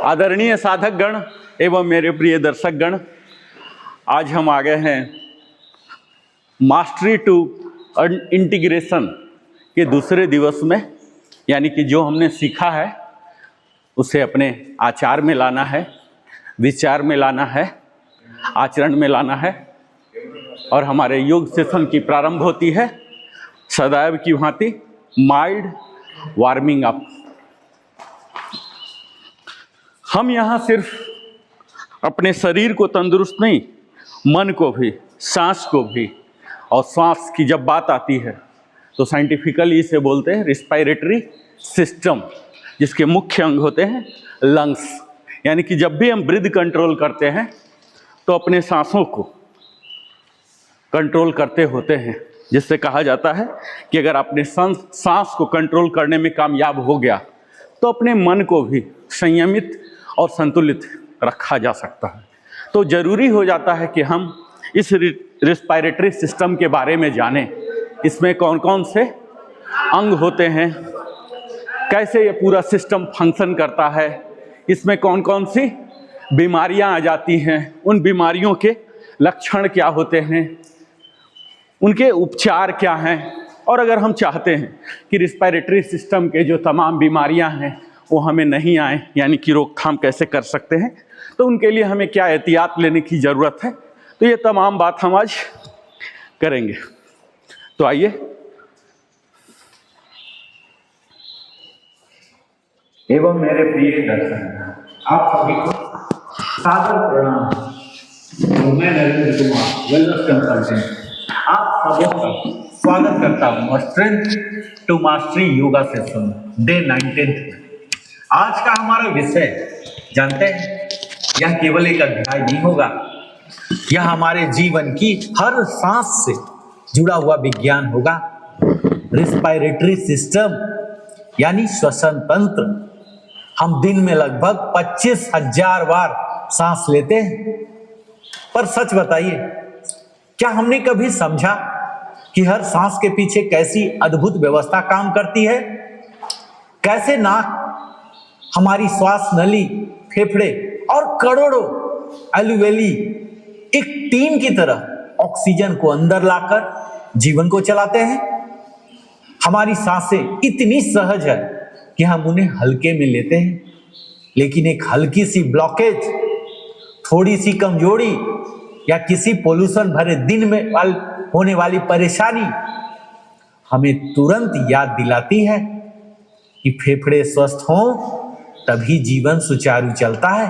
आदरणीय साधक गण एवं मेरे प्रिय दर्शक गण, आज हम आ गए हैं मास्टरी टू इंटीग्रेशन के दूसरे दिवस में। यानी कि जो हमने सीखा है उसे अपने आचार में लाना है, विचार में लाना है, आचरण में लाना है। और हमारे योग सेशन की प्रारंभ होती है सदैव की भांति माइल्ड वार्मिंग अप। हम यहाँ सिर्फ अपने शरीर को तंदुरुस्त नहीं, मन को भी, सांस को भी। और सांस की जब बात आती है तो साइंटिफिकली इसे बोलते हैं रिस्पायरेटरी सिस्टम, जिसके मुख्य अंग होते हैं लंग्स। यानी कि जब भी हम ब्रीथ कंट्रोल करते हैं तो अपने सांसों को कंट्रोल करते होते हैं, जिससे कहा जाता है कि अगर अपने सांस को कंट्रोल करने में कामयाब हो गया तो अपने मन को भी संयमित और संतुलित रखा जा सकता है। तो ज़रूरी हो जाता है कि हम इस रिस्पायरेटरी सिस्टम के बारे में जानें। इसमें कौन कौन से अंग होते हैं, कैसे ये पूरा सिस्टम फंक्शन करता है, इसमें कौन कौन सी बीमारियां आ जाती हैं, उन बीमारियों के लक्षण क्या होते हैं, उनके उपचार क्या हैं। और अगर हम चाहते हैं कि रिस्पायरेटरी सिस्टम के जो तमाम बीमारियां हैं वो हमें नहीं आए, यानी कि रोकथाम कैसे कर सकते हैं, तो उनके लिए हमें क्या एहतियात लेने की ज़रूरत है, तो ये तमाम बात हम आज करेंगे। तो आइए एवं मेरे प्रिय दर्शक, आप सभी को सादर प्रणाम। मैं नरेंद्र कुमार, वेलनेस कंसल्टेंट, आप सबों का स्वागत करता हूँ strength to mastery yoga session day 19 में। आज का हमारा विषय जानते हैं, यह केवल एक अध्याय नहीं होगा, यह हमारे जीवन की हर सांस से जुड़ा हुआ विज्ञान होगा। रिस्पायरेटरी सिस्टम यानी श्वसन तंत्र। हम दिन में लगभग 25,000 बार सांस लेते हैं, पर सच बताइए, क्या हमने कभी समझा कि हर सांस के पीछे कैसी अद्भुत व्यवस्था काम करती है? कैसे नाक, हमारी श्वास नली, फेफड़े और करोड़ों एलुवेली एक टीम की तरह ऑक्सीजन को अंदर लाकर जीवन को चलाते हैं। हमारी सांसें इतनी सहज है कि हम उन्हें हल्के में लेते हैं, लेकिन एक हल्की सी ब्लॉकेज, थोड़ी सी कमजोरी या किसी पोल्यूशन भरे दिन में होने वाली परेशानी हमें तुरंत याद दिलाती है कि फेफड़े स्वस्थ हों तभी जीवन सुचारू चलता है।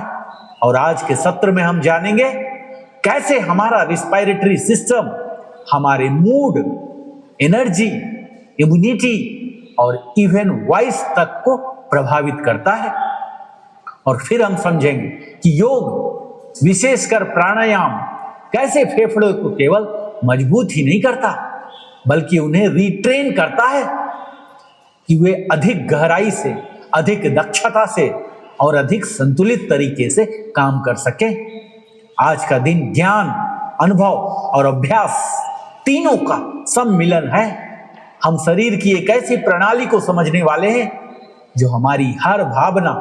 और आज के सत्र में हम जानेंगे कैसे हमारा रिस्पायरेटरी सिस्टम हमारे मूड, एनर्जी, इम्यूनिटी और इवन वॉइस तक को प्रभावित करता है। और फिर हम समझेंगे कि योग, विशेषकर प्राणायाम, कैसे फेफड़ों को केवल मजबूत ही नहीं करता बल्कि उन्हें रिट्रेन करता है कि वे अधिक गहराई से, अधिक दक्षता से और अधिक संतुलित तरीके से काम कर सके। आज का दिन ज्ञान, अनुभव और अभ्यास तीनों का सम्मिलन है। हम शरीर की एक ऐसी प्रणाली को समझने वाले हैं जो हमारी हर भावना,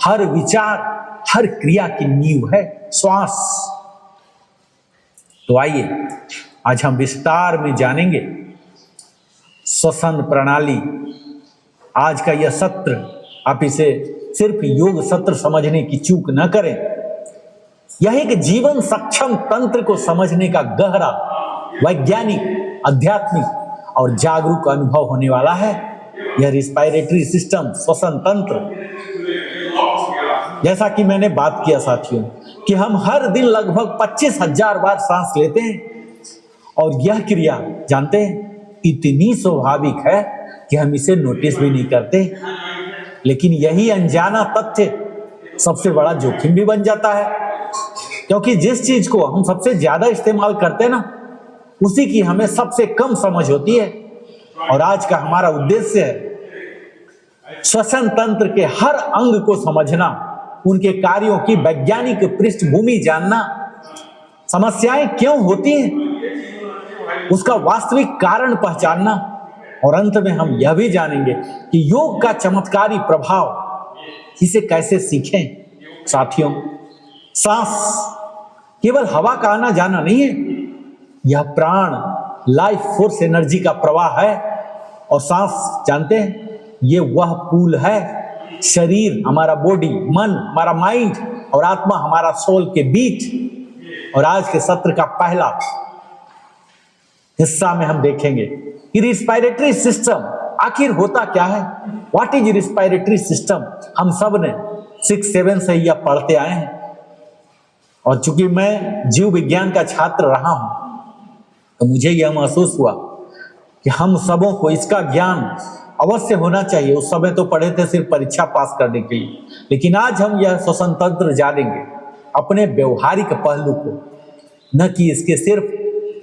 हर विचार, हर क्रिया की नींव है, श्वास। तो आइए आज हम विस्तार में जानेंगे श्वसन प्रणाली। आज का यह सत्र, आप इसे सिर्फ योग सत्र समझने की चूक न करें। यह एक जीवन सक्षम तंत्र को समझने का गहरा वैज्ञानिक, आध्यात्मिक और जागरूक अनुभव होने वाला है। यह रिस्पायरेटरी सिस्टम, श्वसन तंत्र, जैसा कि मैंने बात किया साथियों कि हम हर दिन लगभग 25,000 बार सांस लेते हैं। और यह क्रिया जानते हैं इतनी स्वाभाविक है कि हम इसे नोटिस भी नहीं करते, लेकिन यही अनजाना तथ्य सबसे बड़ा जोखिम भी बन जाता है, क्योंकि जिस चीज को हम सबसे ज्यादा इस्तेमाल करते हैं ना, उसी की हमें सबसे कम समझ होती है। और आज का हमारा उद्देश्य है श्वसन तंत्र के हर अंग को समझना, उनके कार्यों की वैज्ञानिक पृष्ठभूमि जानना, समस्याएं क्यों होती हैं, उसका वास्तविक कारण पहचानना। और अंत में हम यह भी जानेंगे कि योग का चमत्कारी प्रभाव, इसे कैसे सीखें, साथियों, सांस केवल हवा का आना जाना नहीं है, यह प्राण, लाइफ फोर्स, एनर्जी का प्रवाह है। और सांस जानते हैं, ये वह पुल है शरीर, हमारा बॉडी, मन, हमारा माइंड और आत्मा, हमारा सोल के बीच। और आज के सत्र का पहला हिस्सा में हम देखेंगे कि रिस्पायरेटरी सिस्टम आखिर होता क्या है। What is respiratory system? हम सब ने 6-7 से यह पढ़ते आए हैं, और चूंकि मैं जीव विज्ञान का छात्र रहा हूं, तो मुझे यह महसूस हुआ कि हम सबों को इसका ज्ञान अवश्य होना चाहिए। उस समय तो पढ़े थे सिर्फ परीक्षा पास करने के लिए, लेकिन आज हम यह श्वसन तंत्र जानेंगे अपने व्यवहारिक पहलू को, न कि इसके सिर्फ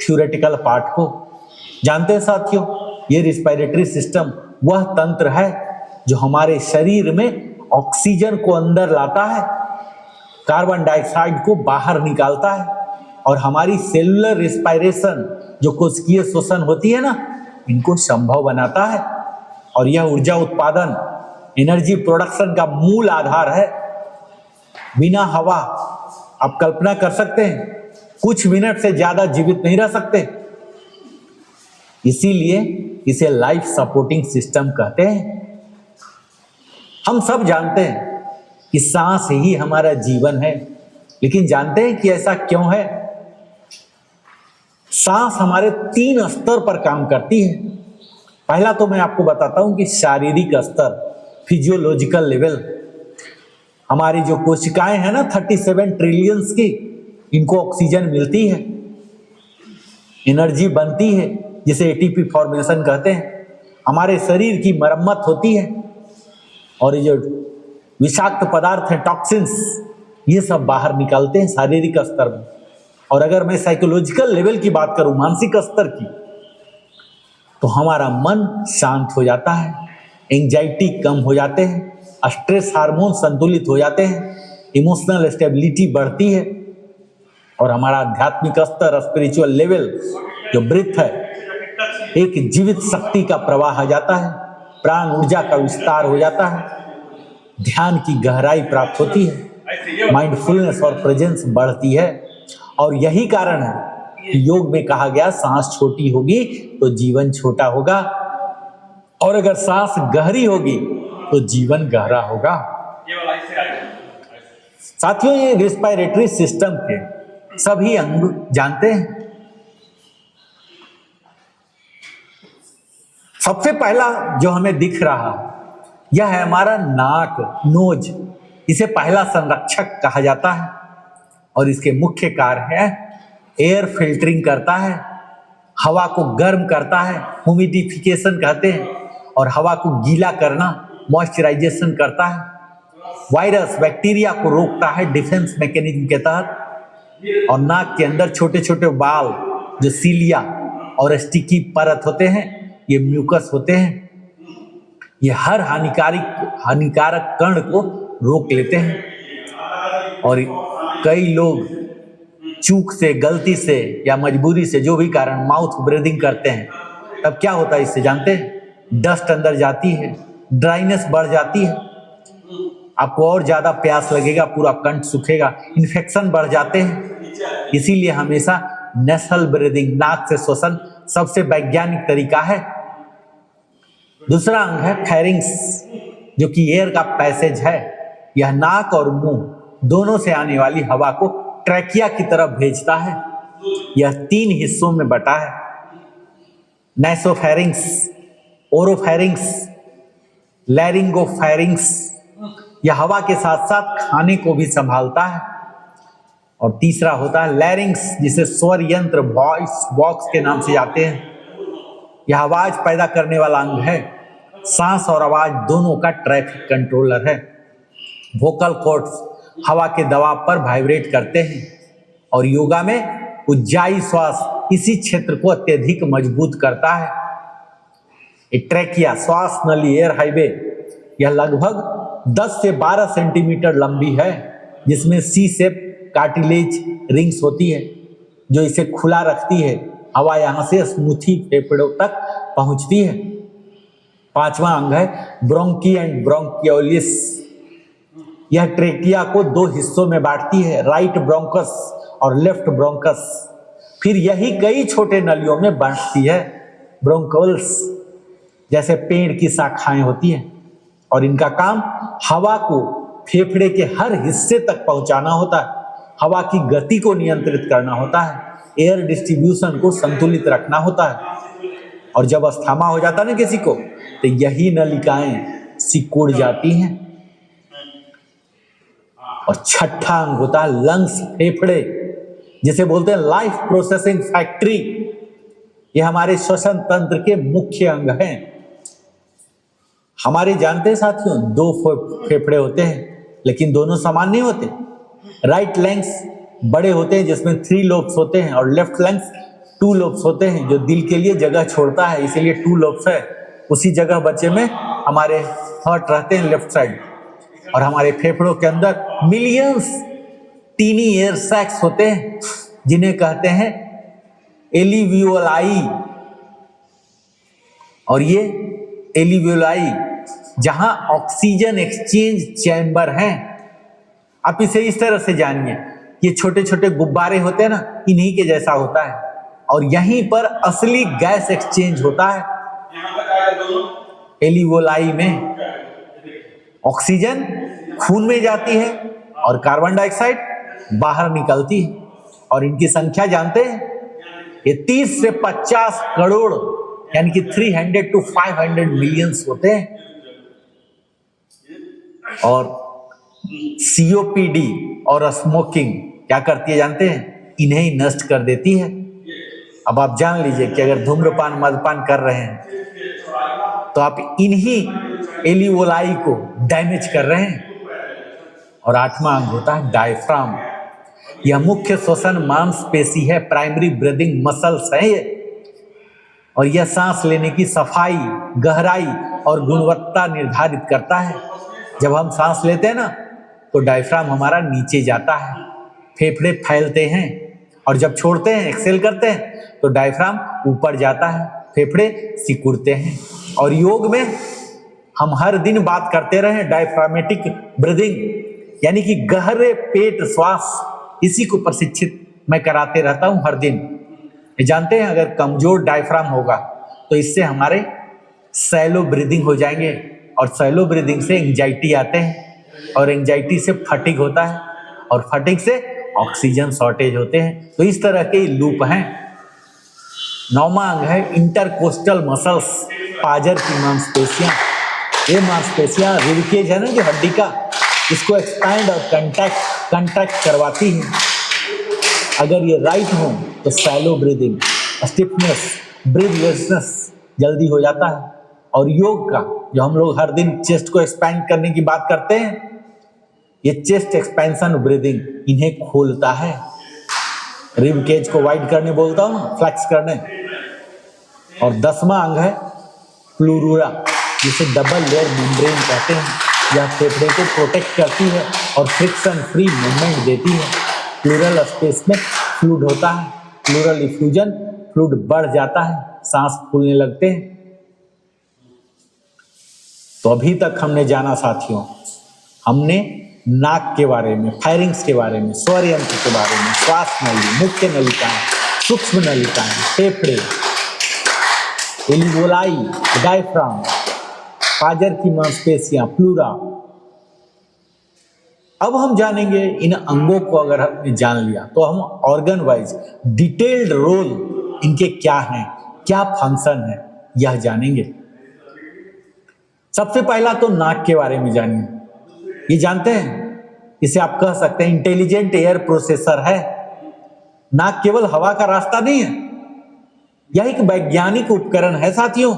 थ्योरेटिकल पार्ट को। जानते हैं साथियों, ये रिस्पायरेटरी सिस्टम वह तंत्र है जो हमारे शरीर में ऑक्सीजन को अंदर लाता है, कार्बन डाइऑक्साइड को बाहर निकालता है, और हमारी सेलुलर रिस्पायरेशन जो कोशिकीय श्वसन होती है ना, इनको संभव बनाता है। और यह ऊर्जा उत्पादन, एनर्जी प्रोडक्शन का मूल आधार है। बिना हवा आप कल्पना कर सकते हैं, कुछ मिनट से ज्यादा जीवित नहीं रह सकते। इसीलिए इसे लाइफ सपोर्टिंग सिस्टम कहते हैं। हम सब जानते हैं कि सांस ही हमारा जीवन है, लेकिन जानते हैं कि ऐसा क्यों है? सांस हमारे 3 स्तर पर काम करती है। पहला तो मैं आपको बताता हूं कि शारीरिक स्तर, फिजियोलॉजिकल लेवल। हमारी जो कोशिकाएं हैं ना 37 ट्रिलियंस की, इनको ऑक्सीजन मिलती है, एनर्जी बनती है जिसे एटीपी फॉर्मेशन कहते हैं। हमारे शरीर की मरम्मत होती है, और ये जो विषाक्त पदार्थ हैं, टॉक्सिन्स, ये सब बाहर निकालते हैं शारीरिक स्तर में। और अगर मैं साइकोलॉजिकल लेवल की बात करूं, मानसिक स्तर की, तो हमारा मन शांत हो जाता है, एंजाइटी कम हो जाते हैं, स्ट्रेस हार्मोन संतुलित हो जाते हैं, इमोशनल स्टेबिलिटी बढ़ती है, और हमारा आध्यात्मिक स्तर, स्पिरिचुअल लेवल, जो ब्रीथ है, एक जीवित शक्ति का प्रवाह आ जाता है, प्राण ऊर्जा का विस्तार हो जाता है, ध्यान की गहराई प्राप्त होती है, माइंडफुलनेस और प्रेजेंस बढ़ती है। और यही कारण है कि योग में कहा गया सांस छोटी होगी तो जीवन छोटा होगा, और अगर सांस गहरी होगी तो जीवन गहरा होगा। साथियों, ये रिस्पायरेटरी सिस्टम के सभी अंग जानते हैं। सबसे पहला जो हमें दिख रहा, यह है हमारा नाक, नोज। इसे पहला संरक्षक कहा जाता है, और इसके मुख्य कार्य है एयर फिल्टरिंग करता है, हवा को गर्म करता है, ह्यूमिडिफिकेशन कहते हैं, और हवा को गीला करना, मॉइस्चराइजेशन करता है, वायरस, बैक्टीरिया को रोकता है डिफेंस मैकेनिज्म के तहत। और नाक के अंदर छोटे छोटे बाल, जो सीलिया और स्टिकी परत होते हैं, ये म्यूकस होते हैं, ये हर हानिकारक कण को रोक लेते हैं। और कई लोग चूक से, गलती से या मजबूरी से, जो भी कारण, माउथ ब्रीदिंग करते हैं, तब क्या होता है इससे जानते हैं? डस्ट अंदर जाती है, ड्राइनेस बढ़ जाती है, आपको और ज्यादा प्यास लगेगा, पूरा कंठ सूखेगा, इन्फेक्शन बढ़ जाते हैं। इसीलिए हमेशा नेसल ब्रीदिंग, नाक से श्वसन, सबसे वैज्ञानिक तरीका है। दूसरा अंग है फेरिंग्स, जो कि एयर का पैसेज है। यह नाक और मुंह दोनों से आने वाली हवा को ट्रैकिया की तरफ भेजता है। यह 3 हिस्सों में बटा है, नैसोफेरिंग्स, ओरोफेरिंग्स, लैरिंगोफेरिंग्स। यह हवा के साथ साथ खाने को भी संभालता है। और तीसरा होता है लैरिंग्स, जिसे स्वर यंत्र, वॉइस बॉक्स के नाम से जाते हैं। यह आवाज पैदा करने वाला अंग है, सांस और आवाज दोनों का ट्रैफिक कंट्रोलर है। वोकल कॉर्ड्स हवा के दबाव पर वाइब्रेट करते हैं, और योगा में उज्जाई श्वास इसी क्षेत्र को अत्यधिक मजबूत करता है। ट्रैकिया, श्वास नली, एयर हाईवे, यह लगभग 10 से 12 सेंटीमीटर लंबी है, जिसमें सी शेप कार्टिलेज रिंग्स होती है, जो इसे खुला रखती है। हवा यहां से स्मूथी फेफड़ों तक पहुंचती है। 5वां अंग है ब्रोंकी एंड ब्रोंकियोलिस। यह ट्रेकिया को दो हिस्सों में बांटती है, राइट ब्रोंकस और लेफ्ट ब्रोंकस। फिर यही कई छोटे नलियों में बांटती है, ब्रोंकोल्स, जैसे पेड़ की शाखाएं होती हैं। और इनका काम हवा को फेफड़े के हर हिस्से तक पहुंचाना होता है, हवा की गति को नियंत्रित करना होता है, एयर डिस्ट्रीब्यूशन को संतुलित रखना होता है। और जब अस्थमा हो जाता है ना किसी को, तो यही नलिकाएं सिकुड़ जाती हैं। और छठा अंग होता है लंग्स, फेफड़े, जिसे बोलते हैं लाइफ प्रोसेसिंग फैक्ट्री। ये हमारे श्वसन तंत्र के मुख्य अंग हैं। हमारे जानते हैं साथियों, दो फेफड़े होते हैं, लेकिन दोनों समान नहीं होते। राइट लंग्स बड़े होते हैं जिसमें 3 लोब्स होते हैं, और लेफ्ट लंग्स 2 लोब्स होते हैं, जो दिल के लिए जगह छोड़ता है, इसीलिए 2 लोब्स है। उसी जगह बच्चे में हमारे हार्ट रहते हैं लेफ्ट साइड। और हमारे फेफड़ों के अंदर मिलियंस टीनी एयर सैक्स होते हैं, जिन्हें कहते हैं एलिवियोलाई। और ये एलिवियोलाई जहां ऑक्सीजन एक्सचेंज चैम्बर हैं। आप इसे इस तरह से जानिए, ये छोटे छोटे गुब्बारे होते हैं ना, इन्हीं के जैसा होता है। और यहीं पर असली गैस एक्सचेंज होता है। एलिवियोलाई में ऑक्सीजन खून में जाती है और कार्बन डाइऑक्साइड बाहर निकलती है। और इनकी संख्या जानते हैं, ये 30 से 50 करोड़ यानी कि 300 to 500 मिलियंस होते हैं। और सीओपीडी और स्मोकिंग क्या करती है जानते हैं? इन्हें ही नष्ट कर देती है। अब आप जान लीजिए कि अगर धूम्रपान मदपान कर रहे हैं तो आप इन्हीं एलिवोलाई को डैमेज कर रहे हैं। और 8वां अंग होता है डायफ्राम। यह मुख्य श्वसन मांसपेशी है, प्राइमरी ब्रीदिंग मसल्स है ये। और यह सांस लेने की सफाई, गहराई और गुणवत्ता निर्धारित करता है। जब हम सांस लेते हैं ना, तो डायफ्राम हमारा नीचे जाता है, फेफड़े फैलते हैं। और जब छोड़ते हैं, एक्सेल करते हैं, तो डायफ्राम ऊपर जाता है, फेफड़े सिकुड़ते हैं। और योग में हम हर दिन बात करते रहे डायफ्रामेटिक ब्रीदिंग, यानी कि गहरे पेट श्वास, इसी को प्रशिक्षित मैं कराते रहता हूं हर दिन। ये जानते हैं, अगर कमजोर डायफ्राम होगा तो इससे हमारे सैलो ब्रीदिंग हो जाएंगे। और सैलो ब्रीदिंग से एंजाइटी आते हैं, और एंजाइटी से फटीग होता है, और फटीग से ऑक्सीजन शॉर्टेज होते हैं। तो इस तरह के लूप हैं। 9वां अंग है इंटरकोस्टल मसल्स, पाजर की मांसपेशियां। ये मांसपेशियां रिबकेज है ना जो हड्डी का, इसको एक्सपैंड और कंट्रैक्ट करवाती है। अगर ये राइट हो तो सैलो ब्रीदिंग, स्टिफनेस, ब्रीथलेसनेस जल्दी हो जाता है। और योग का जो हम लोग हर दिन चेस्ट को एक्सपैंड करने की बात करते हैं, ये चेस्ट एक्सपेंशन ब्रीदिंग इन्हें खोलता है। रिब केज को वाइड करने बोलता हूँ, फ्लेक्स करने। और 10वां अंग है प्लूरुरा, जिसे डबल लेयर मेम्ब्रेन कहते हैं। यह फेफड़े को प्रोटेक्ट करती है और फ्रिक्शन फ्री मूवमेंट देती है। प्लूरल स्पेस में फ्लूइड होता है, प्लूरल इफ्यूजन, फ्लूइड बढ़ जाता है, सांस फूलने लगते हैं। तो अभी तक हमने जाना साथियों, हमने नाक के बारे में, फायरिंग्स के बारे में, स्वर यंत्र के बारे में, श्वास नली, मुख्य नलिकाएं, सूक्ष्म नलिकाएं, फेफड़े, एलिवोलाई, डायफ्राम, पाजर की मांसपेशियां, प्लूरा। अब हम जानेंगे इन अंगों को। अगर हमने जान लिया तो हम ऑर्गन वाइज डिटेल्ड रोल इनके क्या हैं, क्या फंक्शन है, यह जानेंगे। सबसे पहला तो नाक के बारे में जानिए। ये जानते हैं, इसे आप कह सकते हैं इंटेलिजेंट एयर प्रोसेसर है। नाक केवल हवा का रास्ता नहीं है, यह एक वैज्ञानिक उपकरण है साथियों।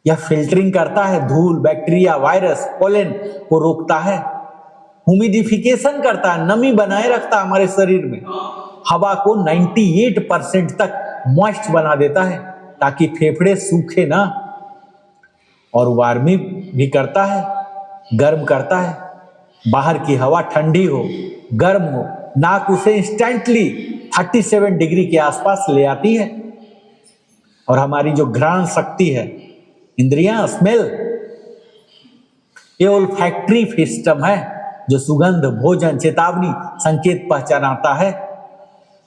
यह फिल्टरिंग करता है, धूल, बैक्टीरिया, वायरस, पोलन को रोकता है, ह्यूमिडिफिकेशन करता है, नमी बनाए रखता है हमारे शरीर में, हवा को 98% तक मॉइस्ट बना देता है ताकि फेफड़े सूखे ना। और वार्मिंग भी करता है, गर्म करता है, बाहर की हवा ठंडी हो, गर्म हो, नाक उसे इंस्टेंटली 37 डिग्री के आसपास ले आती है। और हमारी जो घ्राण शक्ति है, इंद्रियां, स्मेल, ये ओल्फैक्टरी सिस्टम है जो सुगंध, भोजन, चेतावनी, संकेत पहचानाता है।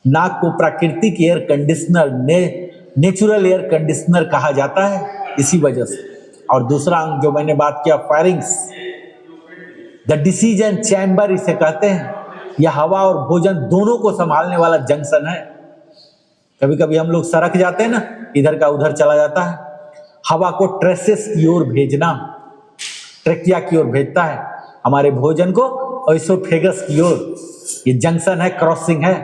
नाक को प्राकृतिक air conditioner, natural air conditioner कहा जाता है इसी वजह से। और दूसरा अंग जो मैंने बात किया, फायरिंग्स, द डिसीजन चैम्बर इसे कहते हैं। यह हवा और भोजन दोनों को संभालने वाला जंक्शन है। कभी कभी हम लोग सरक जाते हैं ना, इधर का उधर चला जाता है। हवा को ट्रेसेस की ओर भेजना, ट्रेकिया की ओर भेजता है, हमारे भोजन को ओइसोफेगस की ओर। ये जंक्शन है, क्रॉसिंग है।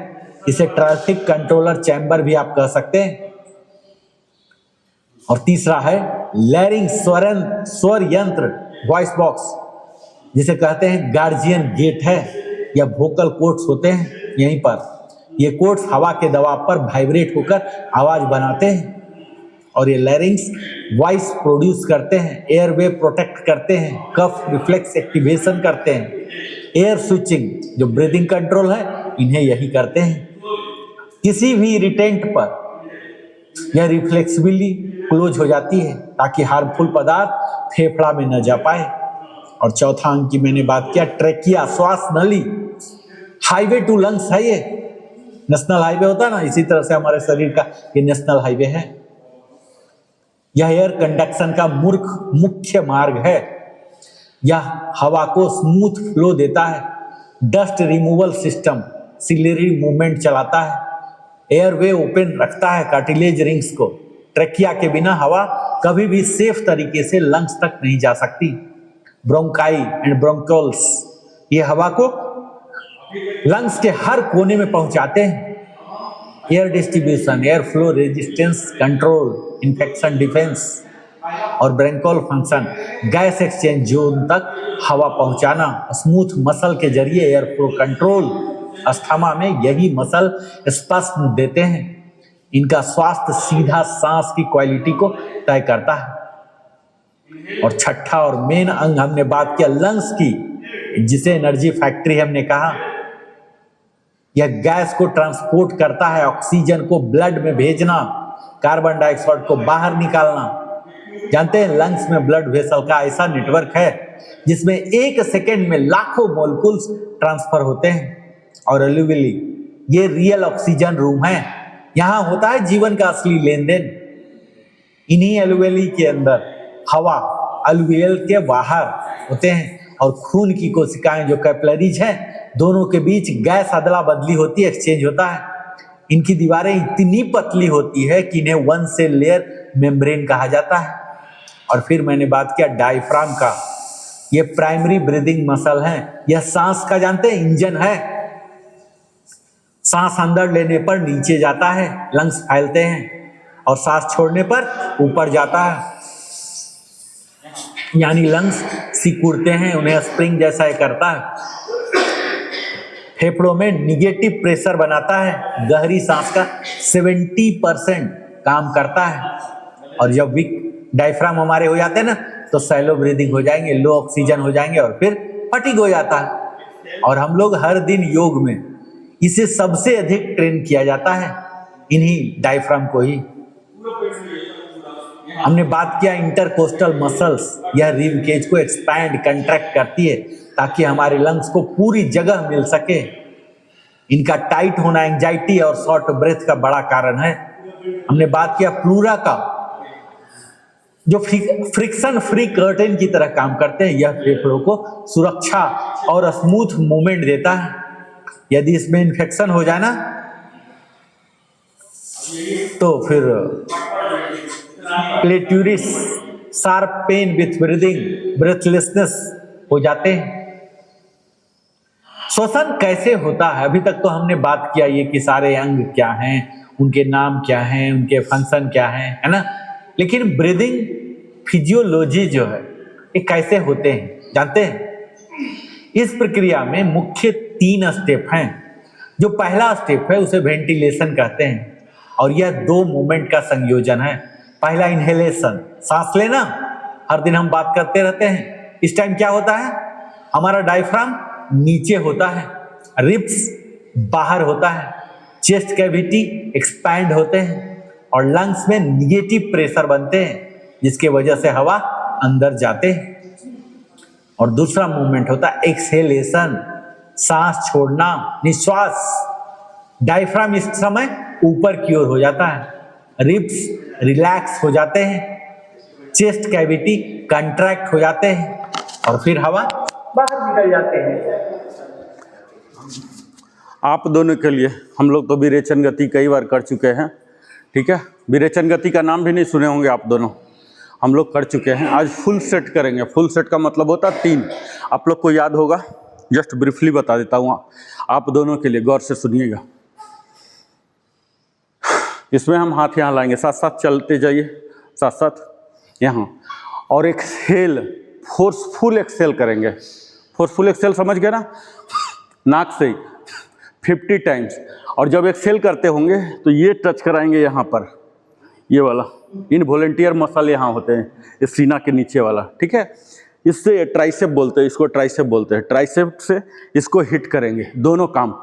इसे ट्रैफिक कंट्रोलर चैम्बर भी आप कह सकते हैं। और तीसरा है लैरिंक्स, स्वर यंत्र, वॉइस बॉक्स, जिसे कहते हैं गार्जियन गेट है, या वोकल कोट्स होते हैं यहीं पर। ये कोट्स हवा के दबाव पर वाइब्रेट होकर आवाज बनाते हैं। और ये लैरिंक्स वॉइस प्रोड्यूस करते हैं, एयरवे प्रोटेक्ट करते हैं, कफ रिफ्लेक्स एक्टिवेशन करते हैं, एयर स्विचिंग जो ब्रीदिंग कंट्रोल है, इन्हें यही करते हैं। किसी भी इरिटेंट पर यह रिफ्लेक्सिबली क्लोज हो जाती है ताकि हार्मफुल पदार्थ फेफड़ा में न जा पाए। और चौथा अंग की मैंने बात किया, ट्रेकिया, श्वास नली, हाईवे टू लंग्स है। ये नेशनल हाईवे होता है ना, इसी तरह से हमारे शरीर का ये नेशनल हाईवे है। यह एयर कंडक्शन का मुख्य मार्ग है। यह हवा को स्मूथ फ्लो देता है, dust removal system, ciliary movement चलाता है, एयरवे ओपन रखता है कार्टिलेज रिंग्स को। ट्रेकिया के बिना हवा कभी भी सेफ तरीके से लंग्स तक नहीं जा सकती। ब्रोंकाई एंड ब्रोंकोल्स ये हवा को लंग्स के हर कोने में पहुंचाते हैं। Air distribution, air flow resistance control, infection defence. और ब्रोंकोल फंक्शन, गैस एक्सचेंज जोन तक हवा पहुंचाना। स्मूथ मसल के जरिए एयर फ्लो कंट्रोल। अस्थमा में यही मसल स्पस्म देते हैं। इनका स्वास्थ्य सीधा सांस की क्वालिटी को तय करता है। और छठा और मेन अंग हमने बात किया लंग्स की, जिसे एनर्जी फैक्ट्री हमने कहा। यह गैस को ट्रांसपोर्ट करता है, ऑक्सीजन को ब्लड में भेजना, कार्बन डाइऑक्साइड को बाहर निकालना। जानते हैं लंग्स में ब्लड वेसल का ऐसा नेटवर्क है जिसमें 1 सेकेंड में लाखों मॉलिक्यूल्स ट्रांसफर होते हैं। और अलुविली ये रियल ऑक्सीजन रूम है, यहां होता है जीवन का असली लेन देन। इन्हीं अलुविली के अंदर हवा अलुवियल के बाहर होते हैं, और खून की कोशिकाएं जो कैपिलरीज हैं, दोनों के बीच गैस अदला बदली होती है, एक्सचेंज होता है। इनकी दीवारें इतनी पतली होती है कि इन्हें वन सेल लेयर मेम्ब्रेन कहा जाता है। और फिर मैंने बात किया डायफ्राम का। ये प्राइमरी ब्रीदिंग मसल है, यह सांस का जानते हैं इंजन है। सांस अंदर लेने पर नीचे जाता है, लंग्स फैलते हैं, और सांस छोड़ने पर ऊपर जाता है, यानी लंग्स सिकुड़ते हैं, उन्हें स्प्रिंग जैसा ही करता है। फेफड़ों में निगेटिव प्रेशर बनाता है। गहरी सांस का 70% काम करता है। और जब वीक डायफ्राम हमारे हो जाते हैं ना, तो सैलो ब्रीदिंग हो जाएंगे, लो ऑक्सीजन हो जाएंगे, और फिर फटीग हो जाता है। और हम लोग हर दिन योग में इसे सबसे अधिक ट्रेन किया जाता है, इन्हीं डायफ्राम को ही। हमने बात किया इंटरकोस्टल मसल्स, यह रिब केज को एक्सपैंड कंट्रैक्ट करती है ताकि हमारे लंग्स को पूरी जगह मिल सके। इनका टाइट होना एंजाइटी और शॉर्ट ब्रेथ का बड़ा कारण है। हमने बात किया प्लूरा का, जो फ्रिक्शन फ्री कर्टेन की तरह काम करते हैं। यह फेफड़ों को सुरक्षा और स्मूथ मूवमेंट देता है। यदि इसमें इन्फेक्शन हो जाए ना, तो फिर pleuritis, sharp pain with breathing, breathlessness हो जाते हैं। श्वसन कैसे होता है, अभी तक तो हमने बात किया ये कि सारे अंग क्या हैं, उनके नाम क्या हैं, उनके फंक्शन क्या हैं, है ना। लेकिन ब्रीदिंग फिजियोलॉजी जो है ये कैसे होते हैं जानते हैं। इस प्रक्रिया में मुख्य 3 स्टेप हैं। जो पहला स्टेप है उसे वेंटिलेशन कहते हैं, और यह 2 मूवमेंट का संयोजन है। पहला इनहेलेशन, सांस लेना, हर दिन हम बात करते रहते हैं। इस टाइम क्या होता है, हमारा डायफ्राम नीचे होता है, रिब्स बाहर होता है, चेस्ट कैविटी एक्सपैंड होते हैं, और लंग्स में निगेटिव प्रेशर बनते हैं, जिसके वजह से हवा अंदर जाते हैं। और दूसरा मूवमेंट होता है एक्सहेलेशन, सांस छोड़ना, निश्वास। डायफ्राम इस समय ऊपर की ओर हो जाता है, रिब्स रिलैक्स हो जाते हैं, चेस्ट कैविटी कंट्रैक्ट हो जाते हैं और फिर हवा बाहर निकल जाते हैं। आप दोनों के लिए हम लोग तो विरेचन गति कई बार कर चुके हैं, ठीक है। विरेचन गति का नाम भी नहीं सुने होंगे आप दोनों, हम लोग कर चुके हैं। आज फुल सेट करेंगे। फुल सेट का मतलब होता है 3। आप लोग को याद होगा, जस्ट ब्रीफली बता देता हूँ आप दोनों के लिए, गौर से सुनिएगा। इसमें हम हाथ यहाँ लाएंगे, साथ साथ चलते जाइए, साथ साथ यहाँ, और एक्सहेल, फोर्सफुल एक्सहेल करेंगे। फोर्सफुल एक्सहेल समझ गए ना, नाक से 50 टाइम्स। और जब एक्सहेल करते होंगे तो ये टच कराएंगे यहाँ पर, ये वाला इनवॉलंटियर मसल यहाँ होते हैं, इस सीना के नीचे वाला, ठीक है। इससे ट्राइसेप बोलते हैं, इसको ट्राइसेप बोलते हैं। ट्राइसेप से इसको हिट करेंगे, दोनों काम।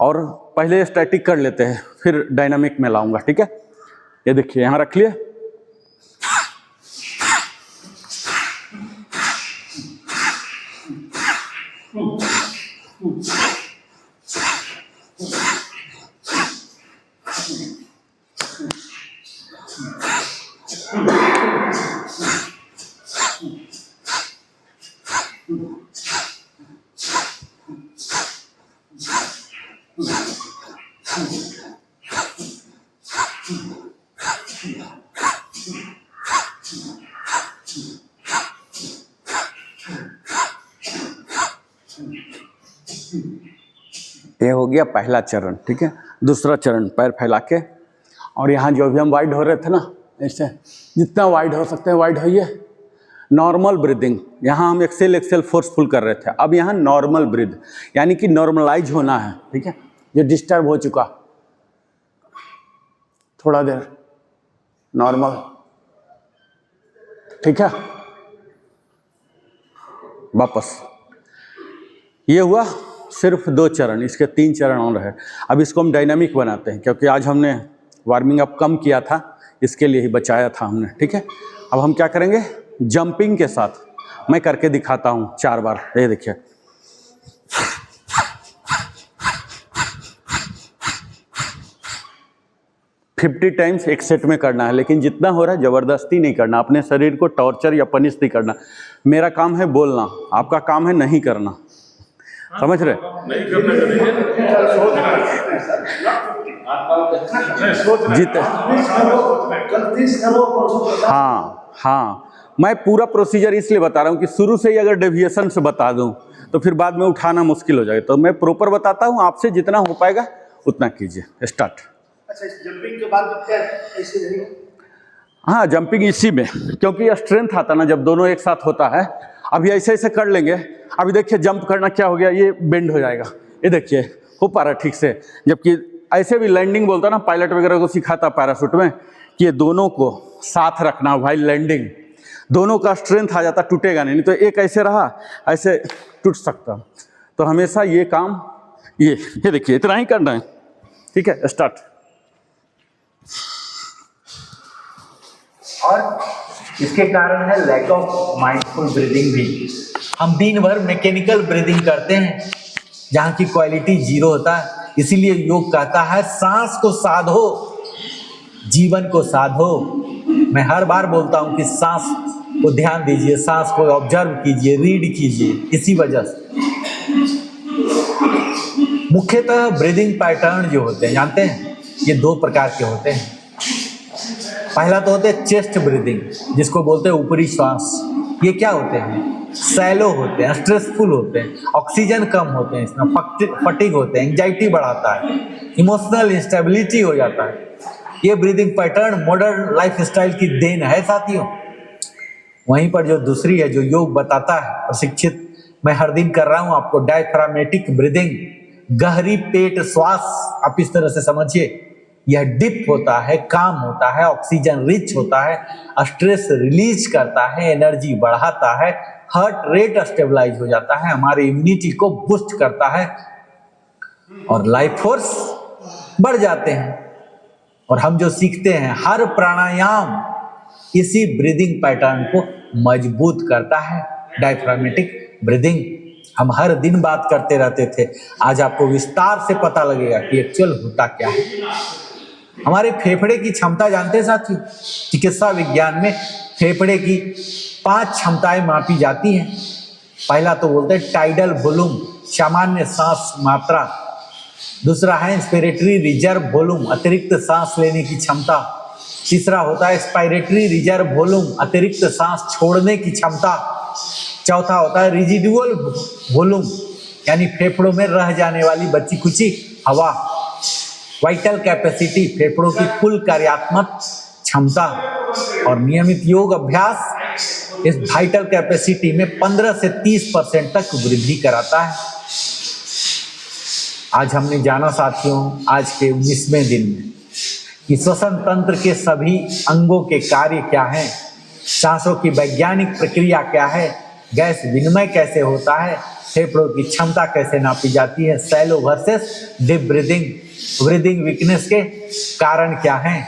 और पहले स्टैटिक कर लेते हैं, फिर डायनामिक में लाऊंगा, ठीक है। ये देखिए, यहाँ रख लिए, ये हो गया पहला चरण, ठीक है। दूसरा चरण, पैर फैला के, और यहाँ जो भी हम वाइड हो रहे थे ना, ऐसे जितना वाइड हो सकते हैं वाइड होइए। नॉर्मल ब्रीदिंग, यहाँ हम एक्सेल फोर्सफुल कर रहे थे, अब यहाँ नॉर्मल ब्रीद, यानी कि नॉर्मलाइज होना है, ठीक है। जो डिस्टर्ब हो चुका, थोड़ा देर नॉर्मल, ठीक है। वापस, ये हुआ सिर्फ 2 चरण, इसके 3 चरण और है। अब इसको हम डायनामिक बनाते हैं, क्योंकि आज हमने वार्मिंग अप कम किया था, इसके लिए ही बचाया था हमने, ठीक है। अब हम क्या करेंगे, जंपिंग के साथ। मैं करके दिखाता हूँ 4 बार, ये देखिए। फिफ्टी टाइम्स एक सेट में करना है, लेकिन जितना हो रहा है ज़बरदस्ती नहीं करना, अपने शरीर को टॉर्चर या पनिश नहीं करना। मेरा काम है बोलना, आपका काम है नहीं करना, समझ रहे? नहीं करना हाँ, मैं पूरा प्रोसीजर इसलिए बता रहा हूँ कि शुरू से ही अगर डेविएशन से बता दूँ तो फिर बाद में उठाना मुश्किल हो जाएगा। तो मैं प्रॉपर बताता हूँ, आपसे जितना हो पाएगा उतना कीजिए। स्टार्ट। अच्छा, जंपिंग के बाद क्या ऐसे रहेगा? हाँ, जंपिंग इसी में, क्योंकि स्ट्रेंथ आता ना जब दोनों एक साथ होता है। अभी ऐसे ऐसे कर लेंगे। अभी देखिए जंप करना क्या हो गया, ये बेंड हो जाएगा, ये देखिए हो पा रहा है ठीक से। जबकि ऐसे भी लैंडिंग बोलता ना, पायलट वगैरह को सिखाता पैराशूट में कि ये दोनों को साथ रखना भाई, लैंडिंग दोनों का स्ट्रेंथ आ जाता, टूटेगा नहीं तो एक ऐसे रहा, ऐसे टूट सकता। तो हमेशा ये काम, ये देखिए इतना ही करना है, ठीक है। स्टार्ट। और इसके कारण है लैक ऑफ माइंडफुल ब्रीदिंग भी। हम दिन भर मैकेनिकल ब्रीदिंग करते हैं जहाँ की क्वालिटी 0 होता है। इसीलिए योग कहता है सांस को साधो, जीवन को साधो। मैं हर बार बोलता हूँ कि सांस को ध्यान दीजिए, सांस को ऑब्जर्व कीजिए, रीड कीजिए। इसी वजह से मुख्यतः ब्रीदिंग पैटर्न जो होते हैं, जानते हैं, ये 2 प्रकार के होते हैं। पहला तो होते हैं चेस्ट ब्रीदिंग, जिसको बोलते हैं ऊपरी श्वास। ये क्या होते हैं, सैलो होते हैं, स्ट्रेसफुल होते हैं, ऑक्सीजन कम होते हैं, इसमें फटीग होते हैं, एंजाइटी बढ़ाता है, इमोशनल इंस्टेबिलिटी हो जाता है। ये breathing pattern modern life style की देन है साथियों। वहीं पर जो दूसरी है, जो योग बताता है, प्रशिक्षित मैं हर दिन कर रहा हूँ आपको, डायफ्रामेटिक ब्रीदिंग, गहरी पेट श्वास। आप इस तरह से समझिए, यह डिप होता है, काम होता है, ऑक्सीजन रिच होता है, स्ट्रेस रिलीज करता है, एनर्जी बढ़ाता है, हार्ट रेट स्टेबलाइज हो जाता है, हमारी इम्यूनिटी को बूस्ट करता है और लाइफ फोर्स बढ़ जाते हैं। और हम जो सीखते हैं, हर प्राणायाम इसी ब्रीदिंग पैटर्न को मजबूत करता है। Diaphragmatic breathing. हम हर दिन बात करते रहते थे, आज आपको विस्तार से पता लगेगा कि एक्चुअल होता क्या है। हमारे फेफड़े की क्षमता जानते हैं साथियों? चिकित्सा विज्ञान में फेफड़े की 5 क्षमताएं मापी जाती हैं। पहला तो बोलते हैं टाइडल वॉल्यूम, सामान्य सांस मात्रा। दूसरा है इंस्पिरेटरी रिजर्व वॉल्यूम, अतिरिक्त सांस लेने की क्षमता। तीसरा होता है एक्सपायरेटरी रिजर्व वॉल्यूम, अतिरिक्त सांस छोड़ने की क्षमता। चौथा होता है रिजिडुअल वॉल्यूम, यानी फेफड़ों में रह जाने वाली बची खुची हवा। वाइटल कैपेसिटी, फेफड़ों की कुल कार्यात्मक क्षमता। और नियमित योग अभ्यास इस वाइटल कैपेसिटी में 15 से 30% तक वृद्धि कराता है। आज हमने जाना साथियों, आज के 19वें दिन में, कि श्वसन तंत्र के सभी अंगों के कार्य क्या हैं, सांसों की वैज्ञानिक प्रक्रिया क्या है, गैस विनिमय कैसे होता है, फेफड़ों की क्षमता कैसे नापी जाती है, shallow versus deep breathing, breathing weakness के कारण क्या हैं।